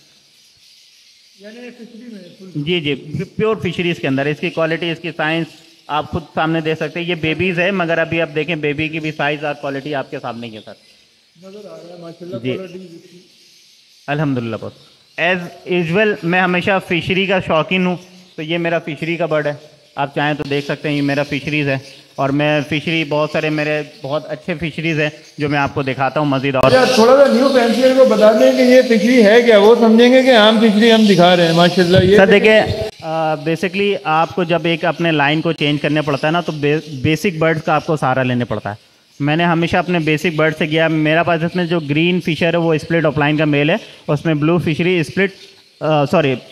यानी फिशरी में? जी जी, प्योर फिशरीज़ के अंदर। इसकी क्वालिटी, इसकी साइंस आप खुद सामने देख सकते हैं। ये बेबीज़ है, मगर अभी आप देखें बेबी की भी साइज़ और क्वालिटी आपके सामने ही है सर। नज़र आ रहा है माशाल्लाह जी क्वालिटी अल्हम्दुलिल्लाह। बस एज़ यूजुअल मैं हमेशा फ़िशरी का शौकीन हूँ, तो ये मेरा फ़िशरी का बर्ड है। आप चाहें तो देख सकते हैं, ये मेरा फ़िशरीज़ है और मैं फ़िशरी बहुत सारे मेरे बहुत अच्छे फ़िशरीज़ हैं जो मैं आपको दिखाता हूँ मज़ीद। और थोड़ा सा न्यू फैंसियर को बता दें कि ये फिशरी है क्या, वो समझेंगे कि आम फिशरी हम दिखा रहे हैं माशाल्लाह। ये सर देखिए, बेसिकली आपको जब एक अपने लाइन को चेंज करने पड़ता है ना, तो बेसिक बर्ड्स का आपको सहारा लेने पड़ता है। मैंने हमेशा अपने बेसिक बर्ड से किया। मेरा पास इसमें जो ग्रीन फिशर है वो स्प्लिट ऑफलाइन का मेल है, उसमें blue fishery split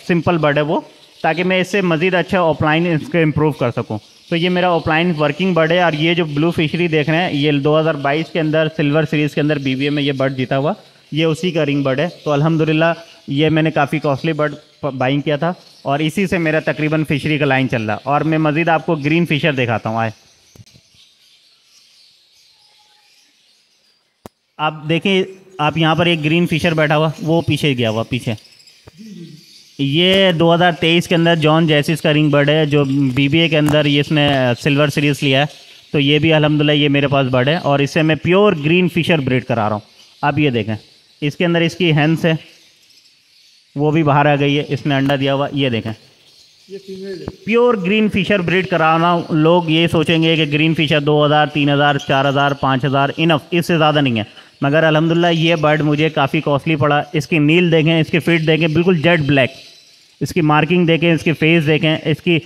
simple bird है वो, ताकि मैं इससे मज़ीद अच्छा ऑफलाइन इसको इम्प्रूव कर सकूं। तो ये मेरा ऑफलाइन वर्किंग बर्ड है। और ये जो ब्लू फिशरी देख रहे हैं, ये 2022 के अंदर सिल्वर सीरीज़ के अंदर BBA में ये बर्ड जीता हुआ, ये उसी का रिंग बर्ड है। तो अल्हम्दुलिल्लाह ये मैंने काफ़ी कॉस्टली बर्ड बाइंग किया था और इसी से मेरा तकरीबन फिशरी का लाइन चल रहा। और मैं मज़ीद आपको ग्रीन फिशर दिखाता हूँ। आए आप देखें, आप यहाँ पर एक ग्रीन फिशर बैठा हुआ, वो पीछे गया हुआ पीछे। ये 2023 के अंदर जॉन जैसिस का रिंग बर्ड है, जो BBA के अंदर ये इसने सिल्वर सीरीज़ लिया है। तो ये भी अल्हम्दुलिल्लाह ये मेरे पास बर्ड है और इससे मैं प्योर ग्रीन फिशर ब्रीड करा रहा हूँ। आप ये देखें, इसके अंदर इसकी हैंस है, वो भी बाहर आ गई है, इसने अंडा दिया हुआ। ये देखें, ये फीमेल है। प्योर ग्रीन फिशर ब्रीड कराना। लोग ये सोचेंगे कि ग्रीन फिशर 2000, 3000, 4000, 5000 इनफ, इससे ज़्यादा नहीं है, मगर अल्हम्दुलिल्लाह ये बर्ड मुझे काफ़ी कॉस्टली पड़ा। इसकी नील देखें, इसकी फिट देखें, बिल्कुल जेट ब्लैक। इसकी मार्किंग देखें, इसकी फेस देखें, इसकी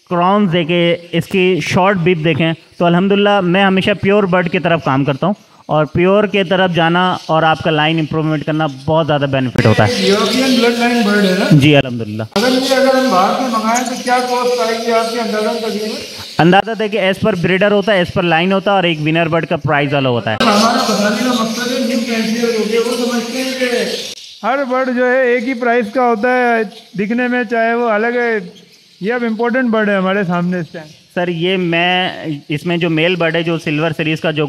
क्रॉन्स देखें, इसकी शॉर्ट बिप देखें। तो अल्हम्दुलिल्लाह मैं हमेशा प्योर बर्ड की तरफ काम करता हूँ और प्योर के तरफ जाना और आपका लाइन इंप्रूवमेंट करना बहुत ज़्यादा बेनिफिट होता है। यूरोपियन ब्लड लाइन बर्ड है ना? जी अल्हम्दुलिल्लाह। अगर हम बाहर से मंगाएं तो क्या कॉस्ट आएगी आपके अंदाजा करिए? अंदाज़ा देखिए, एज़ पर ब्रीडर होता है, एज़ पर लाइन होता है और एक विनर बर्ड का प्राइस वाला होता है। हमारा बताने का मकसद है, न्यू फैंसियर हो गया, वो समझते हैं कि हर बर्ड जो है एक ही प्राइस का होता है दिखने में, चाहे वो अलग है। ये अब इम्पोर्टेंट बर्ड है हमारे सामने इस टाइम। सर ये मैं इसमें जो मेल बर्ड है, जो सिल्वर सीरीज़ का जो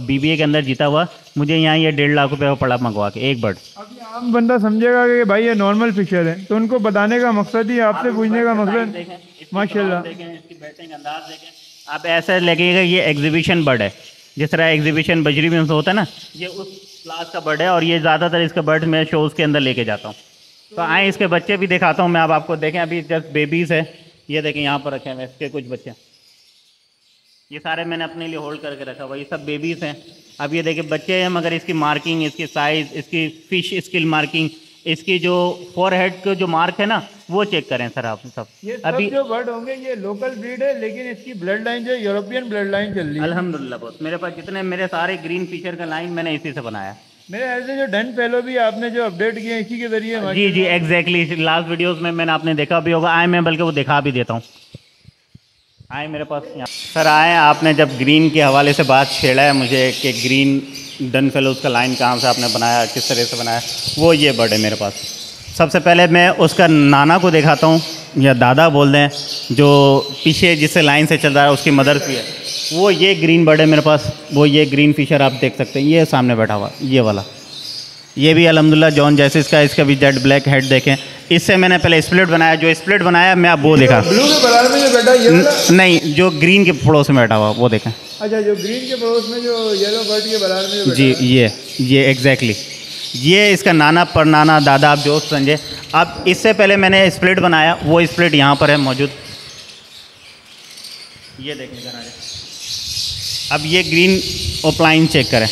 BBA के अंदर जीता हुआ, मुझे यहाँ ये 1.5 लाख रुपये का पड़ा मंगवा के एक बर्ड। अब ये आम बंदा समझेगा कि भाई ये नॉर्मल फिशर है, तो उनको बताने का मकसद ही, आपसे पूछने का मकसद माशाल्लाह। इसकी बैटिंग अंदाज देखें, आप ऐसा लगेगा ये एग्जीबिशन बर्ड है, जिस तरह एग्जीबिशन बजरी में होता है ना, ये उस क्लास का बर्ड है। और ये ज़्यादातर इसका बर्ड मैं शोज़ के अंदर लेके जाता हूँ। तो आए इसके बच्चे भी दिखाता हूँ मैं। अब आपको देखें, अभी जस्ट बेबीज़ है, ये देखें यहाँ पर रखे हैं इसके कुछ बच्चे। ये सारे मैंने अपने लिए होल्ड करके रखा हुआ, ये सब बेबीज़ हैं। अब ये देखें बच्चे हैं, मगर इसकी मार्किंग, इसकी साइज़, इसकी फिश स्किल मार्किंग, इसकी जो फोरहेड का जो मार्क है ना, वो चेक करें सर आप सब। ये सब अभी जो बर्ड होंगे ये लोकल ब्रीड है, लेकिन इसकी ब्लड लाइन जो यूरोपियन ब्लड लाइन चल रही है अल्हम्दुलिल्लाह। बस मेरे पास जितने मेरे सारे ग्रीन फिशर का लाइन मैंने इसी से बनाया। मेरे ऐसे जो डन फेलो भी आपने जो अपडेट किए इसी के जरिए। जी जी एग्जैक्टली, लास्ट वीडियोस में मैंने आपने देखा भी होगा। आए मैं बल्कि वो दिखा भी देता हूँ। आए मेरे पास यहाँ सर, आए आपने जब ग्रीन के हवाले से बात छेड़ा है मुझे कि ग्रीन डन फेलोज़ का लाइन कहाँ से आपने बनाया, किस तरह से बनाया, वो ये बर्ड है मेरे पास। सबसे पहले मैं उसका नाना को दिखाता हूँ, या दादा बोल दें, जो पीछे जिससे लाइन से चल रहा है उसकी मदर भी है। वो ये ग्रीन बर्ड है मेरे पास, वो ये ग्रीन फिशर आप देख सकते हैं, ये सामने बैठा हुआ ये वाला। ये भी अल्हम्दुलिल्लाह जॉन जैसिस का, इसका भी जेड ब्लैक हेड देखें। इससे मैंने पहले स्प्लिट बनाया, जो स्प्लिट बनाया मैं अब वो देखा। ब्लू के बराबर में जो बैठा है ये वाला? नहीं, जो ग्रीन के पड़ोस में बैठा हुआ वो देखें। अच्छा, जो ग्रीन के पड़ोस में जो येलो बर्ड के बराबर में जो बैठा जी, है। ये एग्जैक्टली ये इसका नाना परनाना दादा आप जो समझे। अब इससे पहले मैंने स्प्लिट बनाया, वो स्प्लिट यहाँ पर है मौजूद, ये देखें जरा। अब ये ग्रीन ओपलाइन चेक करें,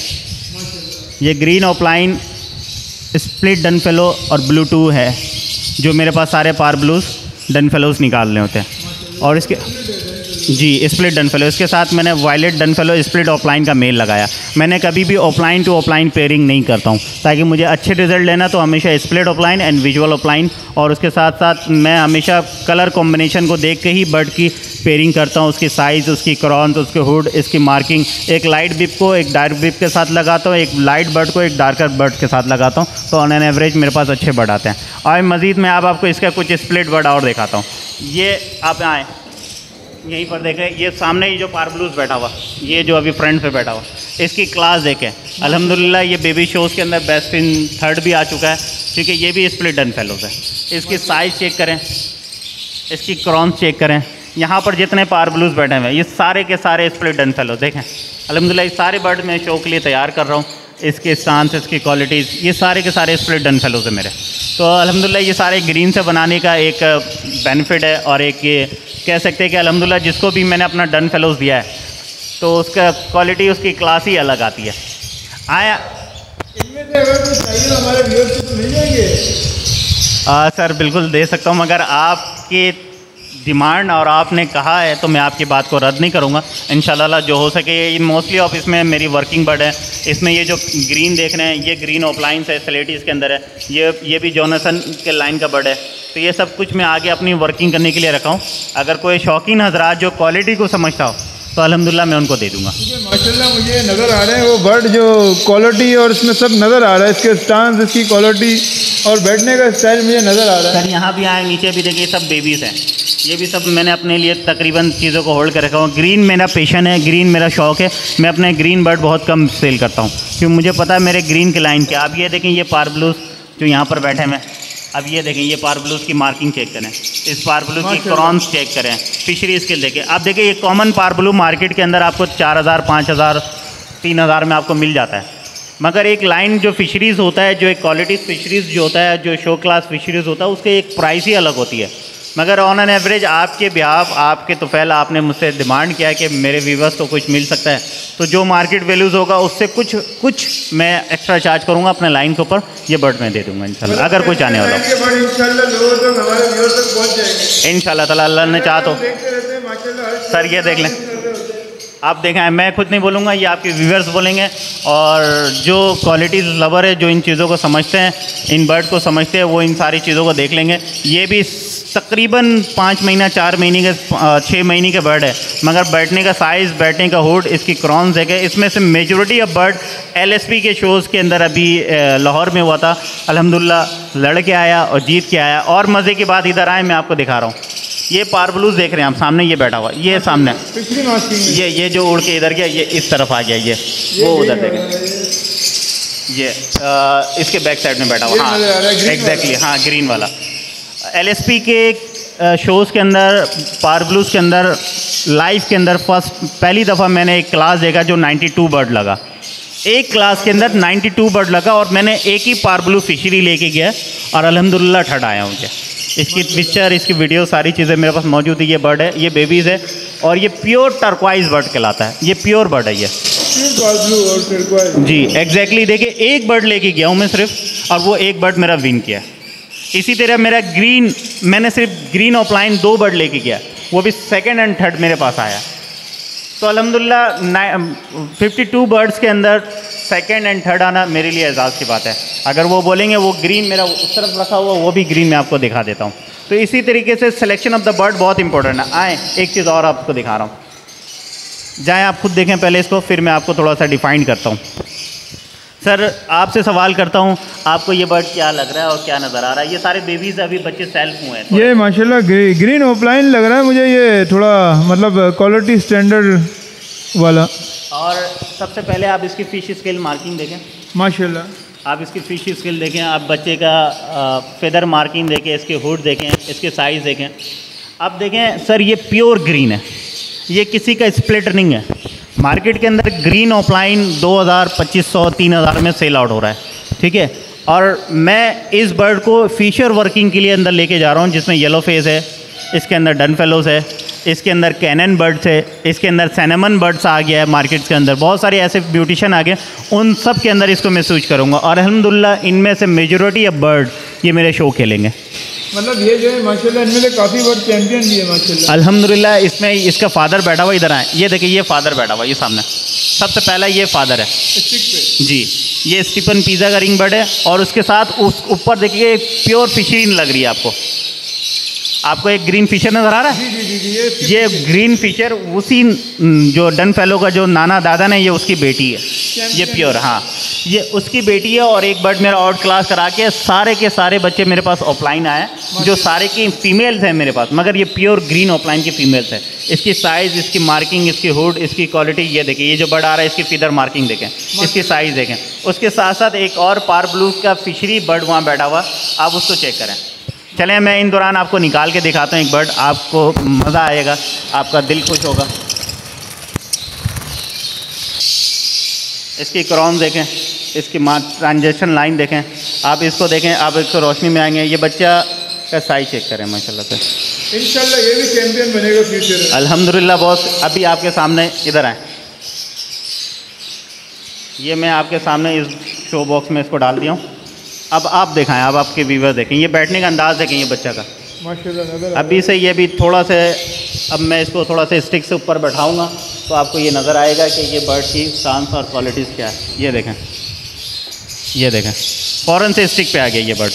ये green opaline split dun fallow और ब्लू 2 है, जो मेरे पास सारे पार ब्लूज डन फेलोज निकालने होते हैं। और इसके जी स्प्लिट डन फेलो, इसके साथ मैंने violet dun fellow split offline का मेल लगाया। मैंने कभी भी ऑफलाइन टू ऑफलाइन पेयरिंग नहीं करता हूँ, ताकि मुझे अच्छे रिजल्ट लेना तो हमेशा split offline and visual offline. और उसके साथ साथ मैं हमेशा कलर कॉम्बिनेशन को देख के ही बर्ड की पेयरिंग करता हूँ, उसकी साइज़, उसकी क्रॉन्स, उसके हुड, इसकी मार्किंग। एक लाइट बिप को एक डार्क बिप के साथ लगाता हूँ, एक लाइट बर्ड को एक डार्कर बर्ड के साथ लगाता हूँ, तो ऑन एन एवरेज मेरे पास अच्छे बर्ड आते हैं। और मज़ीद मैं अब आपको इसका कुछ स्प्लिट बर्ड और दिखाता हूँ। ये आप आएँ, यहीं पर देखें, ये सामने ही जो पार ब्लूज बैठा हुआ, ये जो अभी फ्रंट पे बैठा हुआ, इसकी क्लास देखें। अल्हम्दुलिल्लाह ये बेबी शोज़ के अंदर बेस्ट इन 3rd भी आ चुका है, क्योंकि ये भी स्प्लिट डन फेलोज है। इसकी साइज़ चेक करें, इसकी क्रॉन्स चेक करें। यहाँ पर जितने पार ब्लूज बैठे हुए हैं ये सारे के सारे स्प्लिट डन फेलोज देखें। अल्हम्दुलिल्लाह ये सारे बर्ड मैं शो के लिए तैयार कर रहा हूँ, इसके स्टांस, इसकी क्वालिटीज़, ये सारे के सारे स्प्लिट डन फेलोज है मेरे। तो अल्हम्दुलिल्लाह ये सारे ग्रीन से बनाने का एक बेनिफिट है, और एक ये कह सकते हैं कि अल्हम्दुलिल्लाह जिसको भी मैंने अपना डन फेलोज दिया है तो उसका क्वालिटी, उसकी क्लास ही अलग आती है। आया इनमें से अगर कुछ चाहिए तो हमारे व्यूअर्स को मिल जाएंगे? सर बिल्कुल दे सकता हूँ, मगर आपकी डिमांड और आपने कहा है तो मैं आपकी बात को रद्द नहीं करूँगा इंशाल्लाह जो हो सके। मोस्टली ऑफ इसमें मेरी वर्किंग बर्ड है। इसमें ये जो ग्रीन देख रहे हैं ये ग्रीन ऑफलाइन है, स्लेटीज़ के अंदर है। ये भी जॉनसन के लाइन का बर्ड है। तो ये सब कुछ मैं आगे अपनी वर्किंग करने के लिए रखा हूँ। अगर कोई शौकीन हजरात जो क्वालिटी को समझता हो तो अल्हम्दुलिल्लाह मैं उनको दे दूँगा। माशाल्लाह मुझे नज़र आ रहे हैं वो बर्ड, जो क्वालिटी और इसमें सब नज़र आ रहा है, इसके स्टांस, इसकी क्वालिटी और बैठने का स्टाइल मुझे नज़र आ रहा है। सर यहाँ भी आए, नीचे भी देखिए, सब बेबीज़ हैं। ये भी सब मैंने अपने लिए तकरीबन चीज़ों को होल्ड कर रखा हूँ। ग्रीन मेरा पैशन है, ग्रीन मेरा शौक़ है। मैं अपने ग्रीन बर्ड बहुत कम सेल करता हूँ, क्योंकि मुझे पता है मेरे ग्रीन के लाइन क्या। अब ये देखें, ये पार ब्लूज जो यहाँ पर बैठे हैं, अब ये देखें, ये पार ब्लूज की मार्किंग चेक करें, इस पार ब्लू की क्रॉन्स चेक करें, फिशरी स्किल देखें। आप देखिए ये कॉमन पार ब्लू मार्केट के अंदर आपको 4000, 5000, 3000 में आपको मिल जाता है। मगर एक लाइन जो फिशरीज़ होता है, जो एक क्वालिटी फिशरीज़ जो होता है, जो शो क्लास फिशरीज़ होता है, उसके एक प्राइस ही अलग होती है। मगर ऑन एन एवरेज आपके बिहाफ, आपके तोफ़ैल, आपने मुझसे डिमांड किया है कि मेरे व्यूवर्स को कुछ मिल सकता है, तो जो मार्केट वैल्यूज़ होगा उससे कुछ मैं एक्स्ट्रा चार्ज करूँगा अपने लाइन के ऊपर। ये बर्ड मैं दे दूँगा इंशाल्लाह, अगर कुछ आने वाला इंशाल्लाह ताला, अल्लाह ने चाहा तो। सर ये देख लें, आप देखें, मैं खुद नहीं बोलूँगा, ये आपके व्यूअर्स बोलेंगे। और जो क्वालिटीज़ लवर है, जो इन चीज़ों को समझते हैं, इन बर्ड को समझते हैं, वो इन सारी चीज़ों को देख लेंगे। ये भी तकरीबन 5 महीना, 4 महीने के, 6 महीने के बर्ड है, मगर बैठने का साइज़, बैठने का हुड, इसकी क्रॉन्स देखें। इसमें से मेजॉरिटी ऑफ बर्ड LSP के शोज़ के अंदर अभी लाहौर में हुआ था, अल्हम्दुलिल्लाह लड़ के आया और जीत के आया। और मज़े की बात, इधर आए, मैं आपको दिखा रहा हूँ, ये पार ब्लूज देख रहे हैं आप सामने, ये बैठा हुआ, ये सामने, ये जो उड़ के इधर गया, ये इस तरफ आ गया, ये वो उधर देखें, ये इसके बैक साइड में बैठा हुआ। हाँ एग्जैक्टली, हाँ ग्रीन वाला। LSP के शोज़ के अंदर, पार ब्लूज के अंदर, लाइफ के अंदर पहली दफ़ा मैंने एक क्लास देखा जो 92 बर्ड लगा। एक क्लास के अंदर 92 बर्ड लगा, और मैंने एक ही पार ब्लू फिशरी लेके गया और अल्हम्दुलिल्लाह ठड आया मुझे। इसकी पिक्चर, इसकी वीडियो, सारी चीज़ें मेरे पास मौजूद है। ये बर्ड है, ये बेबीज़ है, और ये प्योर टर्क्वाइज बर्ड कहलाता है। ये प्योर बर्ड है ये जी, एग्जैक्टली। देखिए एक बर्ड लेके गया हूँ मैं सिर्फ, और वो एक बर्ड मेरा विन किया। इसी तरह मेरा ग्रीन, मैंने सिर्फ ग्रीन ऑफलाइन 2 बर्ड लेके गया, वो भी 2nd एंड 3rd मेरे पास आया। तो अल्हम्दुलिल्लाह 52 बर्ड्स के अंदर 2nd एंड 3rd आना मेरे लिए एजाज़ की बात है। अगर वो बोलेंगे वो ग्रीन मेरा उस तरफ रखा हुआ, वो भी ग्रीन मैं आपको दिखा देता हूँ। तो इसी तरीके से सिलेक्शन ऑफ द बर्ड बहुत इंपॉर्टेंट है। आए, एक चीज़ और आपको दिखा रहा हूँ, जाएँ आप खुद देखें पहले इसको, फिर मैं आपको थोड़ा सा डिफाइन करता हूँ। सर आपसे सवाल करता हूँ, आपको ये बर्ड क्या लग रहा है और क्या नज़र आ रहा है? ये सारे बेबीज अभी बच्चे सेल्फ हुए हैं। ये माशाल्लाह ग्रीन ऑफलाइन लग रहा है मुझे, ये थोड़ा मतलब क्वालिटी स्टैंडर्ड वाला। और सबसे पहले आप इसकी फिश स्केल मार्किंग देखें माशाल्लाह, आप इसकी फिश स्केल देखें, आप बच्चे का फेदर मार्किंग देखें, इसके हुड देखें, इसके साइज़ देखें। आप देखें सर ये प्योर ग्रीन है, ये किसी का स्प्लिटनिंग है। मार्केट के अंदर ग्रीन ऑफलाइन 2000, 2500, 3000 में सेल आउट हो रहा है, ठीक है। और मैं इस बर्ड को फिशर वर्किंग के लिए अंदर लेके जा रहा हूँ, जिसमें येलो फेस है, इसके अंदर डन फेलोज है, इसके अंदर कैनन बर्ड्स है, इसके अंदर सैनमन बर्ड्स आ गया है मार्केट्स के अंदर, बहुत सारे ऐसे ब्यूटिशन आ गए, उन सब के अंदर इसको मैं स्विच करूँगा। और अल्हम्दुलिल्लाह इनमें से मेजॉरिटी ऑफ बर्ड ये मेरे शो खेलेंगे। मतलब ये जो है माशाल्लाह इनमें से काफ़ी बर्ड चैंपियन भी है माशाल्लाह। अल्हम्दुलिल्लाह इसमें इसका फादर बैठा हुआ इधर आए, ये देखिए ये फादर बैठा हुआ, ये सामने सबसे पहला ये फादर है स्टिक पे जी। ये स्टीफन पिज़्ज़ा का रिंग बर्ड है, और उसके साथ उस ऊपर देखिए एक प्योर फिशरीन लग रही है आपको एक ग्रीन फिशर नज़र आ रहा है। जी ये ग्रीन फिशर उसी जो डन फेलो का जो नाना दादा ने, ये उसकी बेटी है, ये प्योर, हाँ ये उसकी बेटी है। और एक बर्ड मेरा आउट क्लास करा के सारे के सारे बच्चे मेरे पास ऑफलाइन आए, जो सारे की फीमेल्स हैं मेरे पास, मगर ये प्योर ग्रीन ऑफलाइन की फीमेल्स है। इसकी साइज़, इसकी मार्किंग, इसकी हुड, इसकी क्वालिटी ये देखिए, ये जो बर्ड आ रहा है इसकी फिदर मार्किंग देखें, इसकी साइज़ देखें। उसके साथ साथ एक और पार ब्लू का फिशरी बर्ड वहाँ बैठा हुआ, आप उसको चेक करें। चलें मैं इन दौरान आपको निकाल के दिखाता हूँ एक बर्ड, आपको मज़ा आएगा, आपका दिल खुश होगा। इसकी क्रॉन देखें, इसकी ट्रांजेक्शन लाइन देखें, आप इसको देखें, आप इसको रोशनी में आएंगे। ये बच्चा का साइज चेक करें माशाल्लाह से, इंशाल्लाह ये भी चैंपियन बनेगा फ्यूचर में अल्हम्दुलिल्लाह बॉस। अभी आपके सामने इधर आए, ये मैं आपके सामने इस शो बॉक्स में इसको डाल दिया हूँ। अब आप दिखाएं, अब आपके व्यूवर देखें, ये बैठने का अंदाज़ देखें ये बच्चा का माशाल्लाह। अभी से ये भी थोड़ा से, अब मैं इसको थोड़ा सा स्टिक से ऊपर बैठाऊंगा तो आपको ये नज़र आएगा कि ये बर्ड की शान और क्वालिटीज़ क्या है। ये देखें, ये देखें, फ़ौरन से स्टिक पे आ गया ये बर्ड।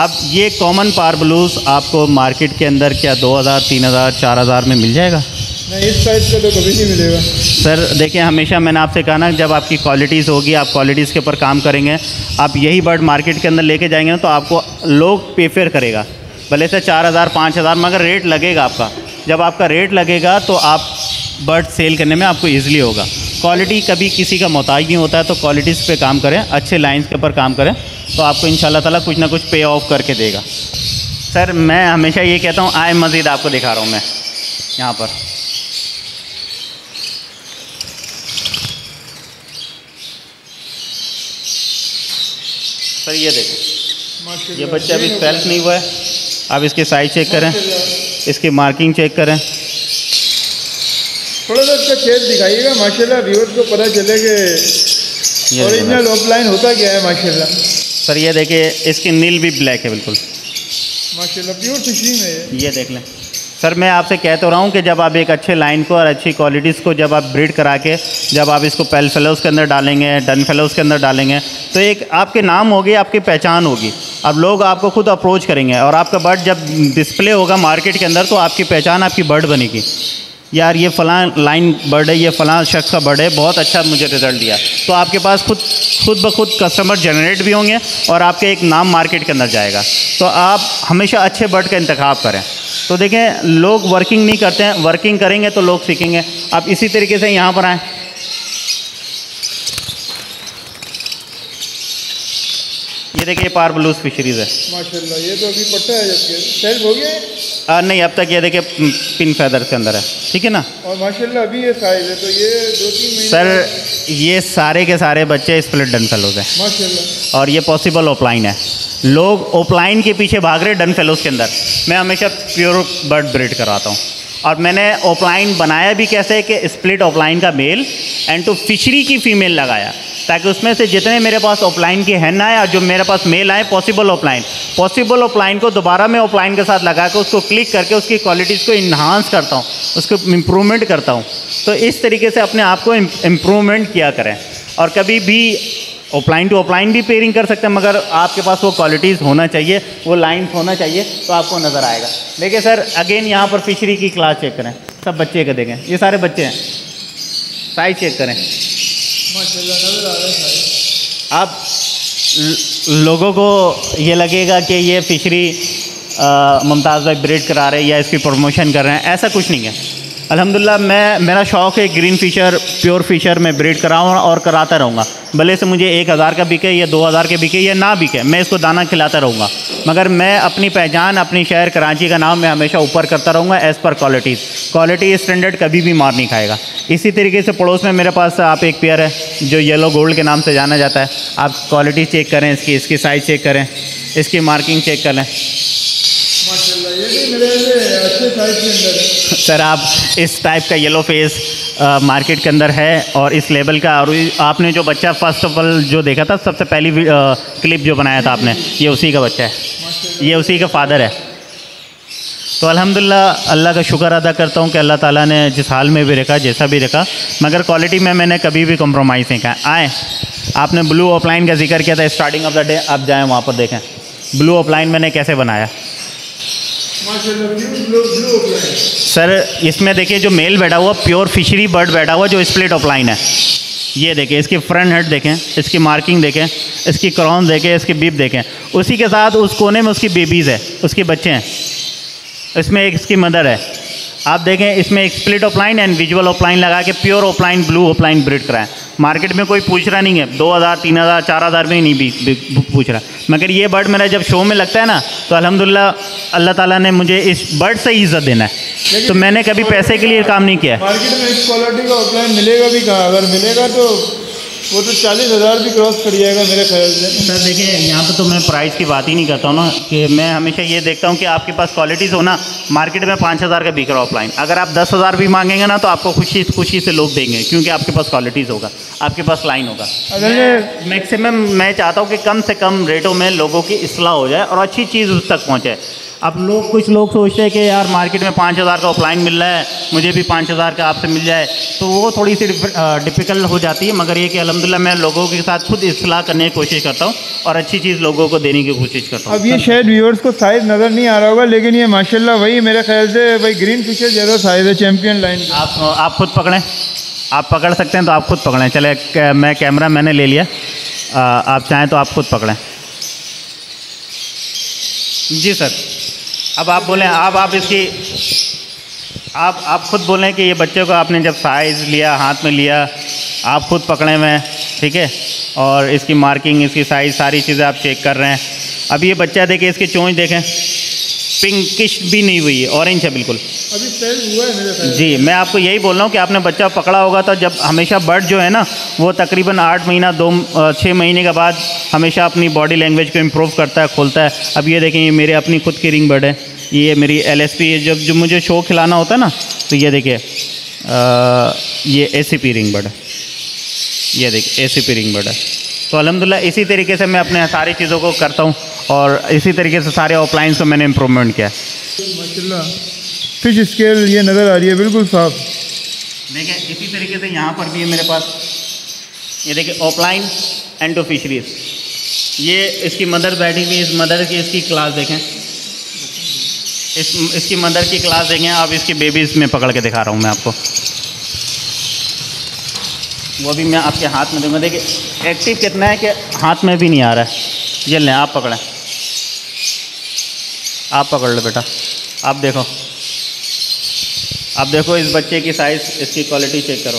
अब ये कॉमन पार ब्लूज़ आपको मार्केट के अंदर क्या 2000, 3000, 4000 में मिल जाएगा? नहीं, इस साइज़ का तो कभी नहीं मिलेगा सर। देखिए हमेशा मैंने आपसे कहा ना, जब आपकी क्वालिटीज़ होगी, आप क्वालिटीज़ के ऊपर काम करेंगे, आप यही बर्ड मार्केट के अंदर लेके जाएंगे ना, तो आपको लोग प्रेफर करेगा, भले से 4000, 5000, मगर रेट लगेगा आपका। जब आपका रेट लगेगा तो आप बर्ड सेल करने में आपको ईजिली होगा। क्वालिटी कभी किसी का मोहताज नहीं होता है, तो क्वालिटीज़ पे काम करें, अच्छे लाइन्स के ऊपर काम करें, तो आपको इंशाल्लाह ताला कुछ ना कुछ पे ऑफ करके देगा। सर मैं हमेशा ये कहता हूँ, आए मज़ीद आपको दिखा रहा हूँ मैं यहाँ पर। सर ये देखें, ये बच्चा अभी सेल्फ नहीं हुआ है, आप इसकी साइज चेक करें, इसकी मार्किंग चेक करें। थोड़ा सा इसका चेक दिखाइएगा माशाल्लाह, व्यूअर्स को पता चले कि ओरिजिनल ऑफलाइन होता क्या है माशाल्लाह। सर ये देखिए, इसकी नील भी ब्लैक है बिल्कुल माशाल्लाह, प्योर फिशरी में है। ये देख लें सर, मैं आपसे कह तो रहा हूँ कि जब आप एक अच्छे लाइन को और अच्छी क्वालिटीज़ को जब आप ब्रीड करा के, जब आप इसको पेल फेलोज़ के अंदर डालेंगे, डन फेलोज़ के अंदर डालेंगे, तो एक आपके नाम होगी, आपकी पहचान होगी। अब लोग आपको खुद अप्रोच करेंगे, और आपका बर्ड जब डिस्प्ले होगा मार्केट के अंदर, तो आपकी पहचान, आपकी बर्ड बनेगी। यार ये फ़लाँ लाइन बर्ड है, ये फ़लाँ शख्स का बर्ड है, बहुत अच्छा मुझे रिज़ल्ट दिया, तो आपके पास खुद ब खुद कस्टमर जनरेट भी होंगे, और आपके एक नाम मार्केट के अंदर जाएगा। तो आप हमेशा अच्छे बर्ड का इंतखाब करें। तो देखें, लोग वर्किंग नहीं करते हैं, वर्किंग करेंगे तो लोग सीखेंगे। आप इसी तरीके से यहाँ पर आएँ, ये देखिए पार ब्लूज फिशरीज़ है माशाल्लाह। ये तो अभी पट्टा है, जबकि सेल्फ हो गया नहीं अब तक। ये देखिए पिन फेदर के अंदर है, ठीक है ना। और माशाल्लाह अभी ये साइज है, तो ये 2-3 महीने सर ये सारे के सारे बच्चे स्प्लिट डन फेलोज हैं माशाल्लाह, और ये पॉसिबल ऑफलाइन है। लोग ऑफलाइन के पीछे भाग रहे डन फेलोज के अंदर। मैं हमेशा प्योर बर्ड ब्रीड करवाता हूँ, और मैंने ऑफलाइन बनाया भी कैसे कि स्प्लिट ऑफलाइन का मेल एंड टू फिशरी की फ़ीमेल लगाया, ताकि उसमें से जितने मेरे पास ऑफलाइन के हैन आए और जो मेरे पास मेल आए पॉसिबल ऑफलाइन को दोबारा मैं ऑफलाइन के साथ लगा के उसको क्लिक करके उसकी क्वालिटीज़ को इन्हांस करता हूँ, उसको इम्प्रूवमेंट करता हूँ। तो इस तरीके से अपने आप को इम्प्रूवमेंट किया करें, और कभी भी ऑफलाइन टू ऑफलाइन भी पेयरिंग कर सकते हैं, मगर आपके पास वो क्वालिटीज़ होना चाहिए, वो लाइन्स होना चाहिए, तो आपको नज़र आएगा। देखिए सर अगेन यहाँ पर फिशरी की क्लास चेक करें, सब बच्चे का देखें, ये सारे बच्चे हैं, साइज चेक करें, माशाल्लाह नज़र आ रहा है साइज। अब लोगों को ये लगेगा कि ये फिशरी मुमताज़ भाई ब्रीड करा रहे हैं या इसकी प्रमोशन कर रहे हैं, ऐसा कुछ नहीं है। अल्हम्दुलिल्लाह मेरा शौक़ है ग्रीन फ़िशर, प्योर फ़िशर मैं ब्रीड कराऊँ और कराता रहूँगा। भले से मुझे 1000 का बिके या 2000 के बिके या ना बिके, मैं इसको दाना खिलाता रहूँगा, मगर मैं अपनी पहचान, अपनी शहर कराची का नाम मैं हमेशा ऊपर करता रहूँगा एज़ पर क्वालिटी स्टैंडर्ड कभी भी मार नहीं खाएगा। इसी तरीके से पड़ोस में मेरे पास आप एक पेयर है जो येलो गोल्ड के नाम से जाना जाता है। आप क्वालिटी चेक करें, इसकी साइज़ चेक करें, इसकी मार्किंग चेक कर लें। माशाल्लाह ये भी मेरे अच्छे साइज के अंदर है। सर आप इस टाइप का येलो फेस मार्केट के अंदर है और इस लेवल का, और आपने जो बच्चा फर्स्ट ऑफ ऑल जो देखा था, सबसे पहली क्लिप जो बनाया था आपने, ये उसी का बच्चा है, ये उसी का फादर है। तो अल्हम्दुलिल्लाह अल्लाह का शुक्र अदा करता हूँ कि अल्लाह ताला ने जिस हाल में भी रखा, जैसा भी रखा, मगर क्वालिटी में मैंने कभी भी कम्प्रोमाइज़ नहीं किया। आए, आपने ब्लू ऑफलाइन का जिक्र किया था स्टार्टिंग ऑफ द डे, आप जाएँ वहाँ पर देखें ब्लू ऑफलाइन मैंने कैसे बनाया। सर इसमें देखिए जो मेल बैठा हुआ प्योर फिशरी बर्ड बैठा हुआ जो स्प्लिट ऑफलाइन है, ये देखें, इसकी फ्रंट हेड देखें, इसकी मार्किंग देखें, इसकी क्रॉन देखें, इसकी बीप देखें, उसी के साथ उस कोने में उसकी बेबीज़ है, उसके बच्चे हैं, इसमें एक इसकी मदर है। आप देखें इसमें एक split offline and visual offline लगा के pure offline blue offline breed कराएं। मार्केट में कोई पूछ रहा नहीं है, 2000 3000 4000 में नहीं पूछ रहा, मगर ये बर्ड मेरा जब शो में लगता है ना, तो अल्हम्दुलिल्लाह अल्लाह ताला ने मुझे इस बर्ड से इज़्ज़त देना है, तो मैंने कभी पैसे के लिए काम नहीं किया। मार्केट में इस क्वालिटी का ऑफलाइन मिलेगा भी कहाँ? अगर मिलेगा तो वो तो 40,000 भी क्रॉस कर जाएगा मेरे ख्याल से। सर देखिए यहाँ पे तो मैं प्राइस की बात ही नहीं करता हूँ ना, कि मैं हमेशा ये देखता हूँ कि आपके पास क्वालिटीज़ हो ना। मार्केट में 5000 का बिक रहा ऑफलाइन, अगर आप 10,000 भी मांगेंगे ना तो आपको खुशी से लोग देंगे, क्योंकि आपके पास क्वालिटीज़ होगा, आपके पास लाइन होगा। अगर मैक्सिमम मैं चाहता हूँ कि कम से कम रेटों में लोगों की इस्लाह हो जाए और अच्छी चीज़ उस तक पहुँचे। अब कुछ लोग सोचते हैं कि यार मार्केट में 5000 का ऑफलाइन मिल रहा है, मुझे भी 5000 का आपसे मिल जाए, तो वो थोड़ी सी डिफ़िकल्ट हो जाती है। मगर ये कि अल्हम्दुलिल्लाह मैं लोगों के साथ खुद इस्लाह करने की कोशिश करता हूँ और अच्छी चीज़ लोगों को देने की कोशिश करता हूँ। अब ये शायद व्यूअर्स को साइज़ नज़र नहीं आ रहा होगा, लेकिन ये माशाल्लाह वही मेरे ख्याल से भाई ग्रीन फिशर ज़्यादा साइज़ है चैम्पियन लाइन। आप खुद पकड़ें, आप पकड़ सकते हैं तो आप खुद पकड़ें। चले मैं कैमरा मैंने ले लिया, आप चाहें तो आप खुद पकड़ें। जी सर, अब आप बोलें, आप इसकी आप खुद बोलें कि ये बच्चे को आपने जब साइज़ लिया, हाथ में लिया, आप खुद पकड़े हुए हैं, ठीक है, और इसकी मार्किंग, इसकी साइज़, सारी चीज़ें आप चेक कर रहे हैं। अब ये बच्चा देखें, इसकी चोंच देखें, पिंकिश भी नहीं हुई है, ऑरेंज है बिल्कुल। अभी सेल हुआ है मेरे ख्याल से। जी, मैं आपको यही बोल रहा हूँ कि आपने बच्चा पकड़ा होगा तो जब हमेशा बर्ड जो है ना वो तकरीबन 8 महीना 6 महीने के बाद हमेशा अपनी बॉडी लैंग्वेज को इम्प्रूव करता है, खोलता है। अब ये देखें, ये मेरे अपनी खुद की रिंग बर्ड है, ये मेरी LSP है। जब मुझे शो खिलाना होता है ना, तो ये देखिए ये ACP रिंग बर्ड है, ये देखिए ACP रिंग बर्ड है। तो अल्हम्दुलिल्लाह इसी तरीके से मैं अपने सारी चीज़ों को करता हूँ और इसी तरीके से सारे ऑफलाइन को मैंने इम्प्रूवमेंट किया। माशाल्लाह फिश स्केल ये नज़र आ रही है बिल्कुल साफ। देखिए इसी तरीके से यहाँ पर भी है मेरे पास, ये देखिए ऑफलाइन एंड टू फिशरीज, ये इसकी मदर बैठी हुई, इस मदर की इसकी क्लास देखें, इसकी मदर की क्लास देखें। अब इसकी बेबीज़ में पकड़ के दिखा रहा हूँ मैं आपको, वो भी मैं आपके हाथ में दूँगा। देखिए एक्टिव कितना है कि हाथ में भी नहीं आ रहा है। ये लें, आप पकड़ें, आप पकड़ लो बेटा, आप देखो, आप देखो इस बच्चे की साइज़, इसकी क्वालिटी चेक करो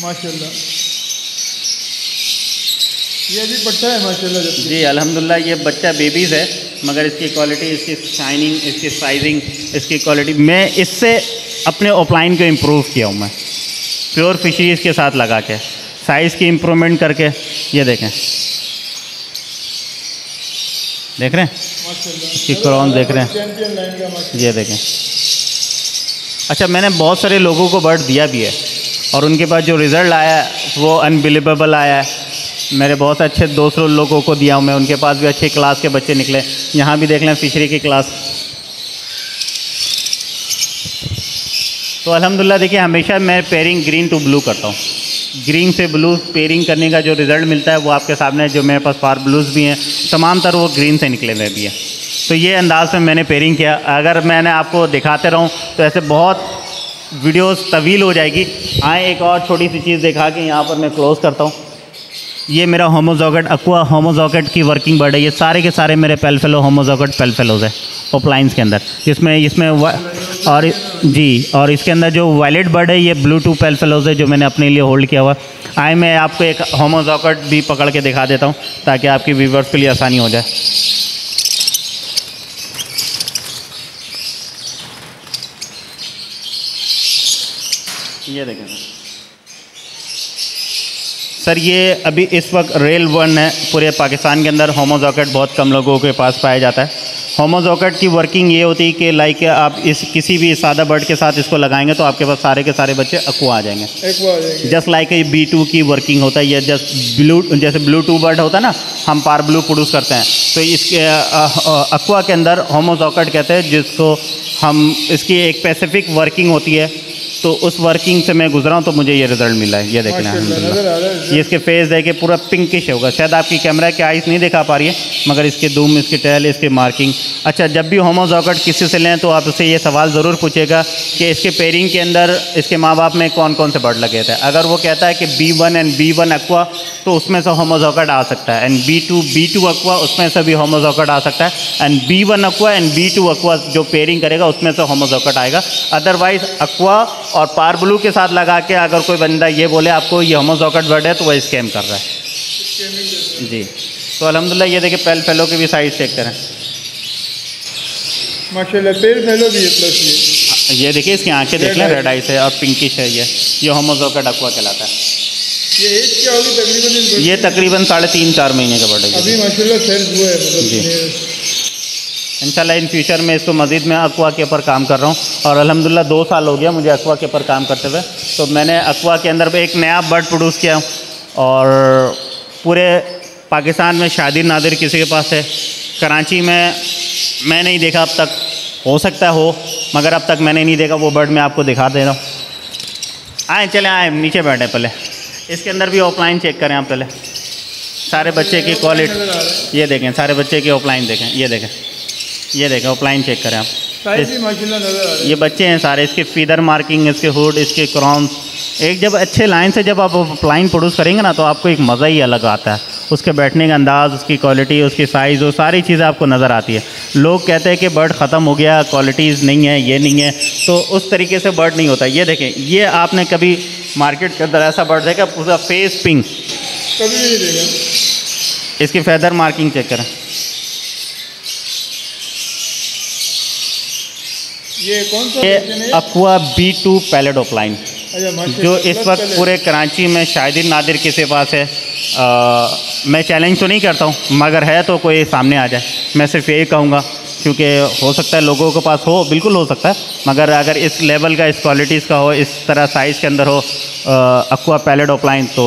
माशाल्लाह। ये भी पट्टा है माशाल्लाह। जी अल्हम्दुलिल्लाह, ये बच्चा बेबीज़ है, मगर इसकी क्वालिटी, इसकी शाइनिंग, इसकी साइजिंग, इसकी क्वालिटी, मैं इससे अपने ऑफलाइन को इम्प्रूव किया हूँ। मैं प्योर फिशरीज़ के साथ लगा के साइज़ की इम्प्रूवमेंट करके, ये देखें, देख रहे हैं इसकी क्रॉन, देख रहे हैं, ये देखें। अच्छा, मैंने बहुत सारे लोगों को बर्ड दिया भी है और उनके पास जो रिज़ल्ट आया है वो अनबिलीवेबल आया है। मेरे बहुत अच्छे दूसरों लोगों को दिया हूँ मैं, उनके पास भी अच्छी क्लास के बच्चे निकले। यहाँ भी देख लें फिशरी की क्लास। तो अल्हम्दुलिल्लाह देखिए, हमेशा मैं पेयरिंग ग्रीन टू ब्लू करता हूँ। ग्रीन से ब्लू पेयरिंग करने का जो रिज़ल्ट मिलता है वो आपके सामने, जो मेरे पास फार ब्लूज़ भी हैं तमाम तर वो ग्रीन से निकले हुए भी हैं। तो ये अंदाज़ में मैंने पेयरिंग किया। अगर मैंने आपको दिखाते रहूँ तो ऐसे बहुत वीडियोस तवील हो जाएगी। आए एक और छोटी सी चीज़ दिखा के यहाँ पर मैं क्लोज़ करता हूँ। ये मेरा होमोजॉकेट एक्वा होमोजॉकेट की वर्किंग बर्ड है। ये सारे के सारे मेरे पेलफेलो होमोजॉकेट पेलफेलोज है ओपलाइंस के अंदर, इसमें और जी, और इसके अंदर जो वायलेट बर्ड है ये ब्लू2 पेलफेलोज है जो मैंने अपने लिए होल्ड किया हुआ। आए मैं आपको एक होमोजॉकेट भी पकड़ के दिखा देता हूँ ताकि आपकी व्यूवर्स के लिए आसानी हो जाए। ये देखें सर, ये अभी इस वक्त रेल वन है पूरे पाकिस्तान के अंदर। होमोजॉकेट बहुत कम लोगों के पास पाया जाता है। होमोजॉकेट की वर्किंग ये होती है कि लाइक आप इस किसी भी सादा बर्ड के साथ इसको लगाएंगे तो आपके पास सारे के सारे बच्चे एक्वा आ जाएंगे। जस्ट लाइक B2 की वर्किंग होता है। ये जैसे ब्लू2 बर्ड होता है ना, हम पार ब्लू प्रोड्यूस करते हैं, तो इसके एक्वा के अंदर होमोजॉकेट कहते हैं जिसको हम, इसकी एक स्पेसिफिक वर्किंग होती है। तो उस वर्किंग से मैं गुजरा हूँ तो मुझे ये रिज़ल्ट मिला है। ये देख लें, ये इसके फेस देखे पूरा पिंकिश होगा। शायद आपकी कैमरा की आइज़ नहीं दिखा पा रही है, मगर इसके दुम, इसकी टहल, इसकी मार्किंग। अच्छा, जब भी होमोजॉकेट किसी से लें तो आप उससे ये सवाल ज़रूर पूछेगा कि इसके पेयरिंग के अंदर इसके माँ बाप में कौन कौन से बर्ड लगे थे। अगर वो कहता है कि B1 एंड B1 एक्वा तो उसमें से होमोजॉकेट आ सकता है, एंड B2 एक्वा उसमें से भी होमोजॉकेट आ सकता है, and B1 aqua and B2 aqua जो पेयरिंग करेगा उसमें से होमोजॉकेट आएगा। अदरवाइज एक्वा और पार ब्लू के साथ लगा के अगर कोई बंदा ये बोले आपको ये होमोजॉकेट बर्ड है तो वह स्कैम कर रहा है जी। तो अल्हम्दुलिल्लाह ये देखिए पेलफेलो की भी साइज़ चेक करें माशाल्लाह। पेलफेलो भी है प्लस ये देखिए इसकी आंखें देख लें, रेड आइस है और पिंकिश है। ये होमोजॉकेट एक्वा कहलाता है। ये एज क्या होगी तकरीबन? ये तकरीबन 3.5-4 महीने का बर्ड है अभी माशाल्लाह सेल्स हुआ है मतलब जी। इंशाल्लाह इन फ्यूचर में इसको मज़ीद मैं एक्वा के ऊपर काम कर रहा हूँ और अल्हम्दुलिल्लाह 2 साल हो गया मुझे एक्वा के ऊपर काम करते हुए। तो मैंने एक्वा के अंदर एक नया बर्ड प्रोड्यूस किया और पूरे पाकिस्तान में शादी नादिर किसी के पास है। कराची में मैं नहीं देखा अब तक, हो सकता हो मगर अब तक मैंने नहीं देखा। वो बर्ड मैं आपको दिखा दे रहा हूँ। आए चले आए नीचे बैठे, पहले इसके अंदर भी ऑफलाइन चेक करें आप। पहले सारे बच्चे की क्वालिटी ये देखें, सारे बच्चे की ऑफलाइन देखें, ये देखें ऑफलाइन चेक करें आप। ये बच्चे हैं सारे, इसके फीदर मार्किंग, इसके हुड, इसके क्रॉन्स एक जब अच्छे लाइन से जब आप ऑफलाइन प्रोड्यूस करेंगे ना तो आपको एक मज़ा ही अलग आता है। उसके बैठने का अंदाज़, उसकी क्वालिटी, उसकी साइज़, वो सारी चीज़ें आपको नज़र आती है। लोग कहते हैं कि बर्ड ख़त्म हो गया, क्वालिटीज़ नहीं है, ये नहीं है, तो उस तरीके से बर्ड नहीं होता। ये देखें, ये आपने कभी मार्केट के अंदर ऐसा बर्ड देखा पूरा फेस पिंक? कभी नहीं देखा। इसकी फैदर मार्किंग चेक करें। ये कौन सा? ये एक्वा B2 पैलेट ऑफलाइन जो इस वक्त पूरे कराची में शायद नादिर किसी पास है। मैं चैलेंज तो नहीं करता हूँ, मगर है तो कोई सामने आ जाए। मैं सिर्फ यही कहूँगा क्योंकि हो सकता है लोगों के पास हो, बिल्कुल हो सकता है, मगर अगर इस लेवल का, इस क्वालिटीज़ का हो, इस तरह साइज़ के अंदर हो एक्वा पैलेट ऑफलाइन तो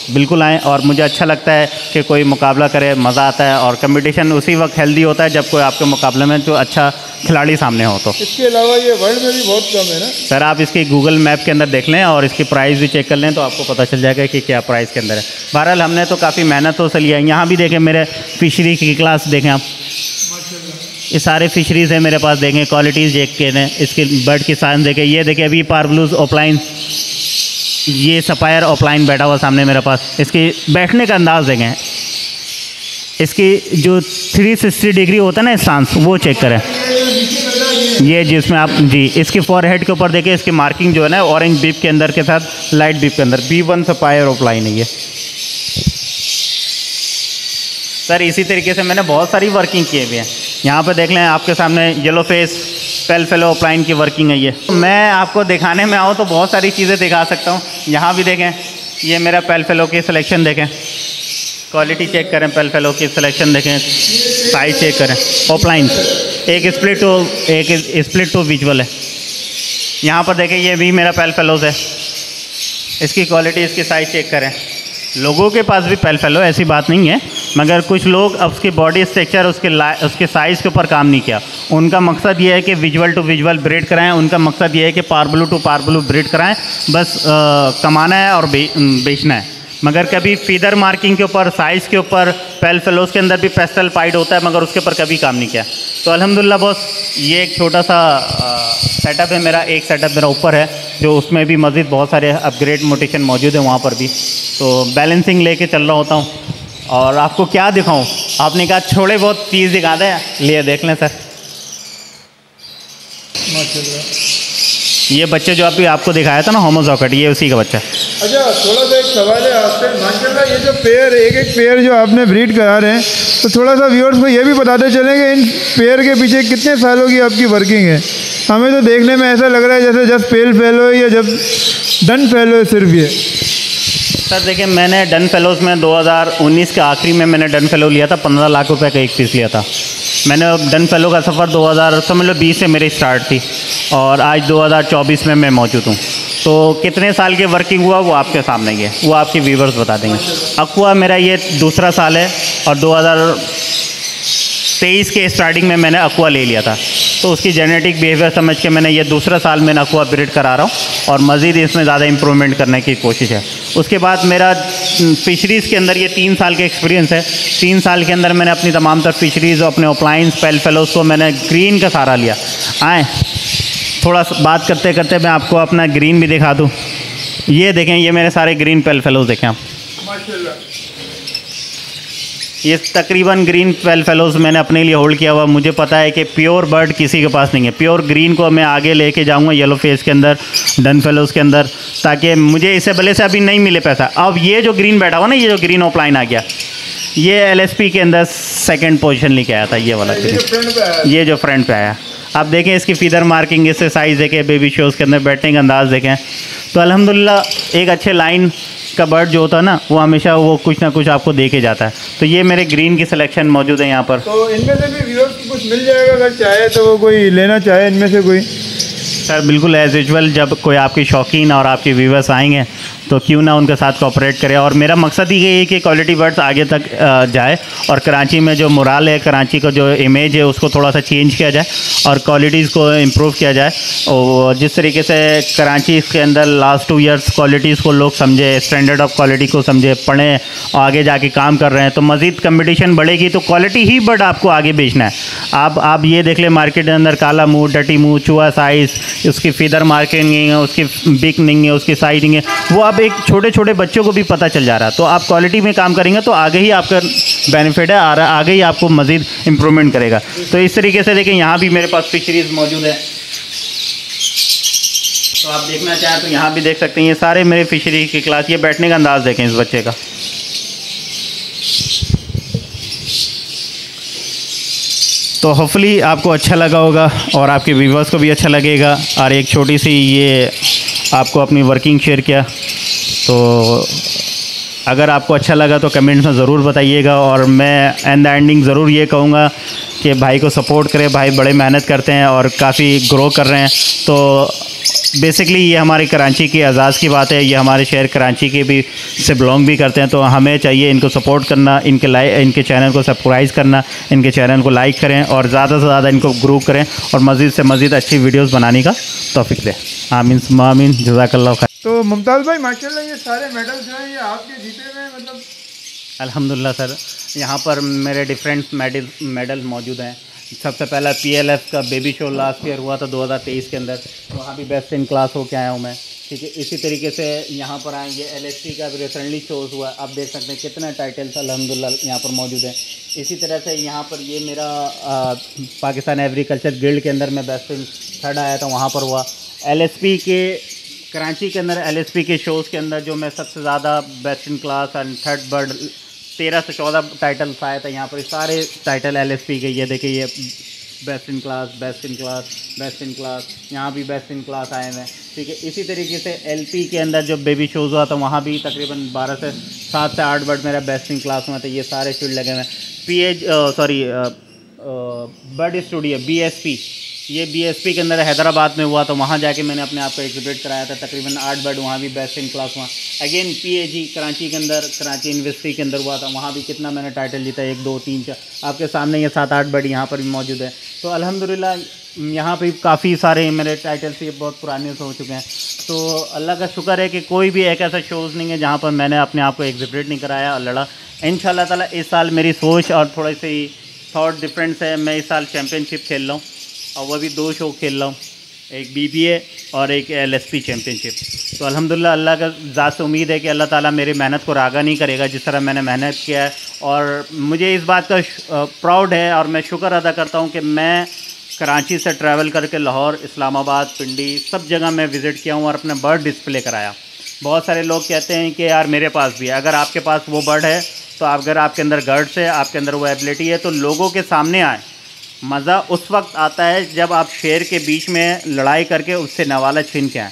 बिल्कुल आएँ। और मुझे अच्छा लगता है कि कोई मुकाबला करे, मज़ा आता है। और कंपटीशन उसी वक्त हेल्दी होता है जब कोई आपके मुकाबले में जो अच्छा खिलाड़ी सामने हो। तो इसके अलावा ये वर्ल्ड में भी बहुत कम है ना सर? आप इसकी गूगल मैप के अंदर देख लें और इसकी प्राइस भी चेक कर लें तो आपको पता चल जाएगा कि क्या प्राइस के अंदर है। बहरहाल हमने तो काफ़ी मेहनतों से लिया है। यहाँ भी देखें मेरे फिशरी की क्लास देखें आप, ये सारे फिशरीज़ हैं मेरे पास। देखें क्वालिटीज़ देख के ने इसके बर्ड की साइज देखें। ये देखें अभी पार ब्लूज ऑफलाइन, ये सफ़ायर ऑफलाइन बैठा हुआ सामने मेरे पास। इसकी बैठने का अंदाज़ देखें, इसकी जो 360 डिग्री होता है ना स्टांस, वो चेक करें। ये जिसमें आप जी इसकी फॉरहेड के ऊपर देखें, इसकी मार्किंग जो है ना ऑरेंज बीप के अंदर के साथ लाइट बीप के अंदर B1 सफ़ायर ऑफलाइन है ये। सर इसी तरीके से मैंने बहुत सारी वर्किंग किए हुए हैं। यहाँ पे देख लें आपके सामने येलो फेस पेलफेलो ऑफलाइन की वर्किंग है ये। मैं आपको दिखाने में आऊँ तो बहुत सारी चीज़ें दिखा सकता हूँ। यहाँ भी देखें, ये मेरा पेलफेलो की सिलेक्शन देखें, क्वालिटी चेक करें, पेलफेलो की सिलेक्शन देखें, साइज चेक करें। ऑफलाइन एक स्प्लिट टू विजुअल है। यहाँ पर देखें, ये भी मेरा पेलफेलोज है। इसकी क्वालिटी, इसकी साइज चेक करें। लोगों के पास भी पेलफेलो, ऐसी बात नहीं है, मगर कुछ लोग अब उसकी बॉडी स्ट्रक्चर, उसके साइज़ के ऊपर काम नहीं किया। उनका मकसद ये है कि विजुअल टू विजुअल ब्रीड कराएं। उनका मकसद ये है कि parblue to parblue breed कराएं। बस कमाना है और बेचना है। मगर कभी फीदर मार्किंग के ऊपर, साइज़ के ऊपर, पेल फेलोज के अंदर भी पेस्टल पाइड होता है, मगर उसके ऊपर कभी काम नहीं किया। तो अल्हम्दुलिल्लाह बॉस, ये एक छोटा सा सेटअप है मेरा। एक सेटअप मेरा ऊपर है जो उसमें भी मज़ीद बहुत सारे अपग्रेड मोटिशन मौजूद है वहाँ पर भी। तो बैलेंसिंग लेके चल रहा होता हूँ। और आपको क्या दिखाऊं, आपने कहा थोड़े बहुत चीज़ दिखा दें, लिए देख लें सर। ये बच्चे जो अभी आपको दिखाया था ना होमोजॉकेट, ये उसी का बच्चा। अच्छा, थोड़ा सा एक सवाल है आपसे। माशाल्लाह ये जो पेयर, एक पेयर जो आपने ब्रीड करा रहे हैं, तो थोड़ा सा व्यूअर्स को ये भी बताते चलेंगे इन पेयर के पीछे कितने सालों की आपकी वर्किंग है। हमें तो देखने में ऐसा लग रहा है जैसे जस्ट पेल फेलो या जब डन फेलो सिर्फ ये। सर देखिए, मैंने डन फेलोज़ में 2019 के आखिरी में मैंने डन फेलो लिया था, 15 लाख रुपए का एक पीस लिया था मैंने। डन फेलो का सफ़र 2020 से मेरी स्टार्ट थी और आज 2024 में मैं मौजूद हूँ। तो कितने साल के वर्किंग हुआ वो आपके सामने ही है, वो आपके व्यूवर्स बता देंगे। अक्वा मेरा ये दूसरा साल है और 2023 के स्टार्टिंग में मैंने अक्वा ले लिया था। तो उसकी जेनेटिक बिहेवियर समझ के मैंने ये दूसरा साल मैंने अक्वा ब्रीड करा रहा हूँ और मज़ीद इसमें ज़्यादा इम्प्रूवमेंट करने की कोशिश है। उसके बाद मेरा फ़िशरीज़ के अंदर ये 3 साल का एक्सपीरियंस है। 3 साल के अंदर मैंने अपनी तमाम तर फ़िशरीज़ और अपने ओपलाइंस, पेल फेलोज़ को मैंने ग्रीन का सहारा लिया। आए थोड़ा बात करते करते मैं आपको अपना ग्रीन भी दिखा दूँ। ये देखें, ये मेरे सारे ग्रीन पेल फेलोज़ देखें आप। माशाल्लाह, ये तकरीबन ग्रीन पेल फेलोज़ मैंने अपने लिए होल्ड किया हुआ। मुझे पता है कि प्योर बर्ड किसी के पास नहीं है। प्योर ग्रीन को मैं आगे लेके जाऊंगा येलो फेस के अंदर, डन फेलोज़ के अंदर, ताकि मुझे इससे भले से अभी नहीं मिले पैसा। अब ये जो ग्रीन बैठा हुआ ना, ये जो ग्रीन ऑफलाइन आ गया, ये LSP के अंदर सेकंड पोजीशन लेके आया था। ये वाला ये जो फ्रंट पे आया, आप देखें इसकी फीदर मार्किंग, इससे साइज़ देखें, बेबी शोज़ के अंदर बैठने का अंदाज़ देखें। तो अल्हम्दुलिल्लाह एक अच्छे लाइन का बर्ड जो होता है ना, वो हमेशा वो कुछ ना कुछ आपको दे के जाता है। तो ये मेरे ग्रीन की सिलेक्शन मौजूद है यहाँ पर। तो इनमें से भी व्यूअर्स को कुछ मिल जाएगा अगर चाहे तो, वो कोई लेना चाहे इनमें से कोई? सर बिल्कुल, एज यूजुअल जब कोई आपके शौकीन और आपके व्यूवर्स आएंगे तो क्यों ना उनके साथ कोऑपरेट करें। और मेरा मकसद ही ये है कि क्वालिटी बर्ड्स आगे तक जाए और कराची में जो मोराल है, कराची का जो इमेज है, उसको थोड़ा सा चेंज किया जाए और क्वालिटीज़ को इम्प्रूव किया जाए। और जिस तरीके से कराची के अंदर लास्ट 2 ईयर्स क्वालिटीज़ को लोग समझे, स्टैंडर्ड ऑफ क्वालिटी को समझे, पढ़ें और आगे जाके काम कर रहे हैं, तो मज़ीद कंपटीशन बढ़ेगी। तो क्वालिटी ही बर्ड आपको आगे बेचना है। आप ये देख लें, मार्केट के अंदर काला मुँह, डटी मुँह, चूहा साइज़, उसकी फीदर मार्किंग है, उसकी बिक नहीं है, उसकी साइडिंग है, वो अब एक छोटे छोटे बच्चों को भी पता चल जा रहा है। तो आप क्वालिटी में काम करेंगे तो आगे ही आपका बेनिफिट है, आगे ही आपको मज़ीद इम्प्रूवमेंट करेगा। तो इस तरीके से देखें, यहाँ भी मेरे पास फिशरीज़ मौजूद है। तो आप देखना चाहें तो यहाँ भी देख सकते हैं, ये सारे मेरे फिशरी की क्लास। ये बैठने का अंदाज़ देखें इस बच्चे का। तो होपफुली आपको अच्छा लगा होगा और आपके व्यूवर्स को भी अच्छा लगेगा। और एक छोटी सी ये आपको अपनी वर्किंग शेयर किया। तो अगर आपको अच्छा लगा तो कमेंट्स में ज़रूर बताइएगा। और मैं एंड द एंडिंग ज़रूर ये कहूँगा कि भाई को सपोर्ट करें। भाई बड़े मेहनत करते हैं और काफ़ी ग्रो कर रहे हैं। तो बेसिकली ये हमारे कराची के एजाज़ की बात है। ये हमारे शहर कराची के भी से बिलोंग भी करते हैं। तो हमें चाहिए इनको सपोर्ट करना, इनके चैनल को सब्सक्राइब करना, इनके चैनल को लाइक करें और ज़्यादा से ज़्यादा इनको ग्रो करें और मज़ीद से मज़ीद अच्छी वीडियोस बनाने का तौफीक दें। आमीन आमीन, जज़ाकल्लाह खैर। तो मुमताज़ भाई, माशाल्लाह ये सारे मेडल जो हैं ये आपके जीते हुए हैं, मतलब? अल्हम्दुलिल्लाह सर, यहाँ पर मेरे डिफरेंट मेडल मौजूद हैं। सबसे पहला PLF का बेबी शो लास्ट ईयर हुआ था 2023 के अंदर, वहाँ भी बेस्ट इन क्लास होके आया हूँ मैं। ठीक है, इसी तरीके से यहाँ पर आएंगे LSP का भी रिसेंटली शोज़ हुआ। आप देख सकते हैं कितना टाइटल्स अल्हम्दुलिल्लाह यहाँ पर मौजूद है। इसी तरह से यहाँ पर ये मेरा पाकिस्तान एग्रीकल्चर गिल्ड के अंदर मैं बेस्ट इन थर्ड आया था, वहाँ पर हुआ। LSP के कराची के अंदर LSP के शोज़ के अंदर जो मैं सबसे ज़्यादा best in class and third bird 13 से 14 टाइटल्स आए थे। यहाँ पर सारे टाइटल LSP के। ये देखिए, ये best in class, best in class, best in class, यहाँ भी बेस्ट इन क्लास आए हैं। ठीक है, इसी तरीके से LP के अंदर जो बेबी शोज़ हुआ था वहाँ भी तकरीबन 7 से 8 बर्ड मेरा बेस्ट इन क्लास हुआ था। ये सारे फील्ड लगे हुए। बर्ड स्टूडियो BSP, ये BSP के अंदर हैदराबाद में हुआ, तो वहाँ जाके मैंने अपने आप को एग्जिबिट कराया था। तकरीबन 8 बर्ड वहाँ भी बेस्ट इन क्लास हुआ। अगेन PAG कराची के अंदर, कराची यूनिवर्सिटी के अंदर हुआ था, वहाँ भी कितना मैंने टाइटल जीता, 1 2 3 4 आपके सामने ये 7-8 बर्ड यहाँ पर भी मौजूद है। तो अल्हम्दुलिल्लाह यहाँ पे काफ़ी सारे मेरे टाइटल्स ये बहुत पुराने हो चुके हैं। तो अल्लाह का शुक्र है कि कोई भी एक ऐसा शोज़ नहीं है जहाँ पर मैंने अपने आप को एग्जिबिट नहीं कराया और लड़ा। इंशाल्लाह ताला इस साल मेरी सोच और थोड़ी सी थॉट डिफरेंस है। मैं इस साल चैम्पियनशिप खेल रहा हूँ और वह भी 2 शो खेल रहा हूँ, एक BBA और एक LSP चैम्पियनशिप। तो अल्हम्दुलिल्लाह अल्लाह का ज़ात से उम्मीद है कि अल्लाह ताला मेरी मेहनत को रागा नहीं करेगा जिस तरह मैंने मेहनत किया है। और मुझे इस बात का प्राउड है और मैं शुक्र अदा करता हूँ कि मैं कराची से ट्रैवल करके लाहौर, इस्लामाबाद, पिंडी सब जगह मैं विज़िट किया हूँ और अपना बर्ड डिस्प्ले कराया। बहुत सारे लोग कहते हैं कि यार मेरे पास भी है। अगर आपके पास वो बर्ड है तो अगर आपके अंदर गट्स है, आपके अंदर वो एबिलिटी है तो लोगों के सामने आए। मज़ा उस वक्त आता है जब आप शेर के बीच में लड़ाई करके उससे नवाला छीन के आएँ।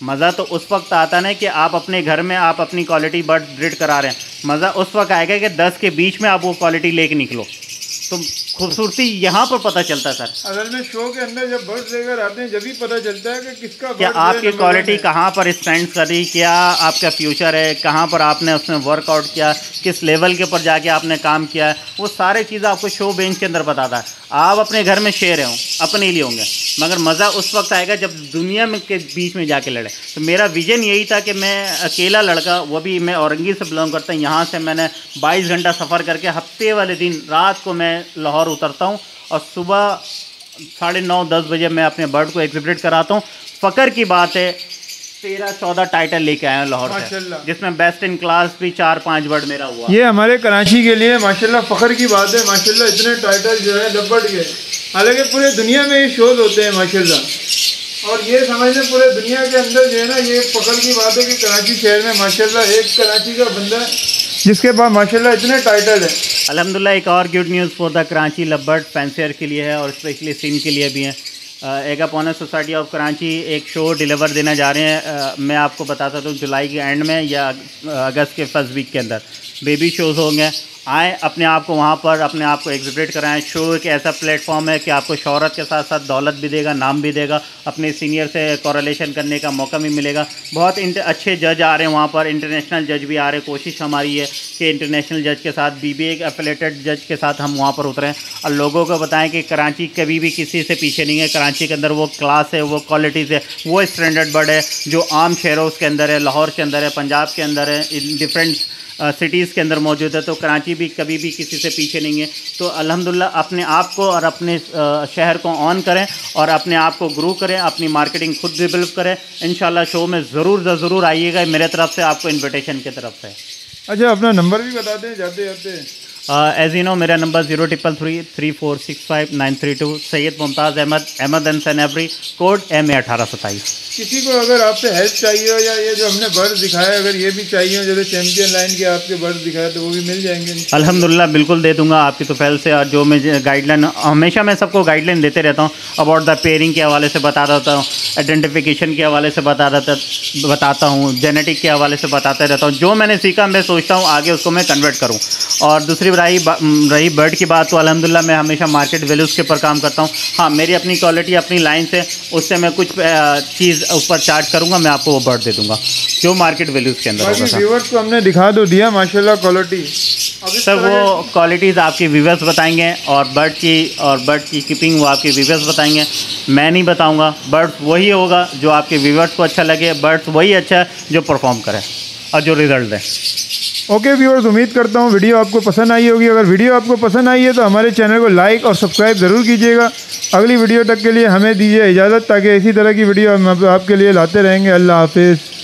मज़ा तो उस वक्त आता ना कि आप अपने घर में आप अपनी क्वालिटी बर्ड ब्रीड करा रहे हैं। मज़ा उस वक्त आएगा कि 10 के बीच में आप वो क्वालिटी लेके निकलो। तो खूबसूरती यहाँ पर पता चलता है सर। असल में शो के अंदर जब बर्ड्स लेकर आते हैं जब भी पता चलता है कि किसका क्या आपकी क्वालिटी कहाँ पर स्टैंड कर रही, क्या आपका फ्यूचर है, कहाँ पर आपने उसमें वर्कआउट किया, किस लेवल के ऊपर जाके आपने काम किया है, वो सारे चीज़ें आपको शो बेंच के अंदर बताता है। आप अपने घर में शेर हों अपने लिए होंगे, मगर मज़ा उस वक्त आएगा जब दुनिया में के बीच में जाके लड़े। तो मेरा विज़न यही था कि मैं अकेला लड़का, वो भी मैं औरंगी से बिलोंग करता हूँ, यहाँ से मैंने 22 घंटा सफ़र करके हफ्ते वाले दिन रात को मैं लाहौर उतरता हूँ और सुबह 9:30-10 बजे मैं अपने बर्ड को एग्जिबिट कराता हूँ। फ़ख्र की बात है 13-14 टाइटल लेके आए हैं लाहौर से, जिसमें बेस्ट इन क्लास भी 4-5 बर्ड मेरा हुआ। ये हमारे कराची के लिए माशाल्लाह फ़ख्र की बात है। माशाल्लाह इतने टाइटल जो है लबर्ड के, हालांकि पूरे दुनिया में ये शोज़ होते हैं माशाल्लाह। और ये समझ लें पूरे दुनिया के अंदर जो है ना ये फ़ख्र की बात है कि कराची शहर में माशाल्लाह एक कराची का बंदा जिसके पास माशाल्लाह इतने टाइटल है। अल्हम्दुलिल्लाह एक और good news for the Karachi लबर्ड fancier के लिए है और स्पेशली सीन के लिए भी है। एगा ऑनर सोसाइटी ऑफ कराची एक शो डिलीवर देने जा रहे हैं। मैं आपको बताता हूँ जुलाई के एंड में या अगस्त के फर्स्ट वीक के अंदर बेबी शोज़ होंगे। आएँ अपने आप को वहाँ पर अपने आप को एग्जिबिट कराएं। शो एक ऐसा प्लेटफॉर्म है कि आपको शोहरत के साथ साथ दौलत भी देगा, नाम भी देगा, अपने सीनियर से कोरिलेशन करने का मौका भी मिलेगा। बहुत अच्छे जज आ रहे हैं वहाँ पर, इंटरनेशनल जज भी आ रहे हैं। कोशिश हमारी है कि इंटरनेशनल जज के साथ BBA एफिलेटेड जज के साथ हम वहाँ पर उतरें और लोगों को बताएं कि कराची कभी भी किसी से पीछे नहीं है। कराची के अंदर वो क्लास है, वो क्वालिटीज़ है, वो स्टैंडर्ड बर्ड है जो आम शहरों के अंदर है, लाहौर के अंदर है, पंजाब के अंदर है, इन डिफरेंट सिटीज़ के अंदर मौजूद है। तो कराची भी कभी भी किसी से पीछे नहीं है। तो अल्हम्दुलिल्लाह अपने आप को और अपने शहर को ऑन करें और अपने आप को ग्रो करें, अपनी मार्केटिंग खुद डेवलप करें। इंशाल्लाह शो में ज़रूर आइएगा। मेरे तरफ से आपको इन्विटेशन की तरफ से। अच्छा अपना नंबर भी बता दें जाते जाते। एज़ यू नो मेरा number 03333465 Syed Mumtaz Ahmed and every code MA 1827। किसी को अगर आपसे हेल्प चाहिए हो या ये जो हमने बर्ड दिखाया अगर ये भी चाहिए हो जैसे चैम्पियन लाइन के आपके बर्ड दिखाए तो वो भी मिल जाएंगे? अल्हम्दुलिल्लाह बिल्कुल दे दूंगा आपकी तौफील से। और जो मैं गाइडलाइन हमेशा मैं सबको गाइडलाइन देते रहता हूँ, अबाउट द पेयरिंग के हवाले से बता रहता हूँ, आइडेंटिफिकेशन के हवाले से बताता हूँ, जेनेटिक के हवाले से बताते रहता हूँ। जो मैंने सीखा मैं सोचता हूँ आगे उसको मैं कन्वर्ट करूँ। और दूसरी रही बर्ड की बात तो अल्हम्दुलिल्लाह मैं हमेशा मार्केट वैल्यूज़ के ऊपर काम करता हूँ। हाँ मेरी अपनी क्वालिटी अपनी लाइन से उससे मैं कुछ चीज़ ऊपर चार्ज करूँगा, मैं आपको वो बर्ड दे दूँगा जो मार्केट वैल्यूज़ के अंदर होगा। व्यूअर्स को हमने दिखा तो दिया माशाल्लाह क्वालिटी। सर वो क्वालिटीज़ आपके व्यूअर्स बताएंगे और बर्ड की कीपिंग वो आपके व्यूअर्स बताएंगे, मैं नहीं बताऊँगा। बर्ड वही होगा जो आपके व्यूअर्स को अच्छा लगे, बर्ड्स वही अच्छा है जो परफॉर्म करे और जो रिज़ल्ट दे। ओके व्यूअर्स, उम्मीद करता हूँ वीडियो आपको पसंद आई होगी। अगर वीडियो आपको पसंद आई है तो हमारे चैनल को लाइक और सब्सक्राइब ज़रूर कीजिएगा। अगली वीडियो तक के लिए हमें दीजिए इजाज़त, ताकि इसी तरह की वीडियो हम आपके लिए लाते रहेंगे। अल्लाह हाफिज़।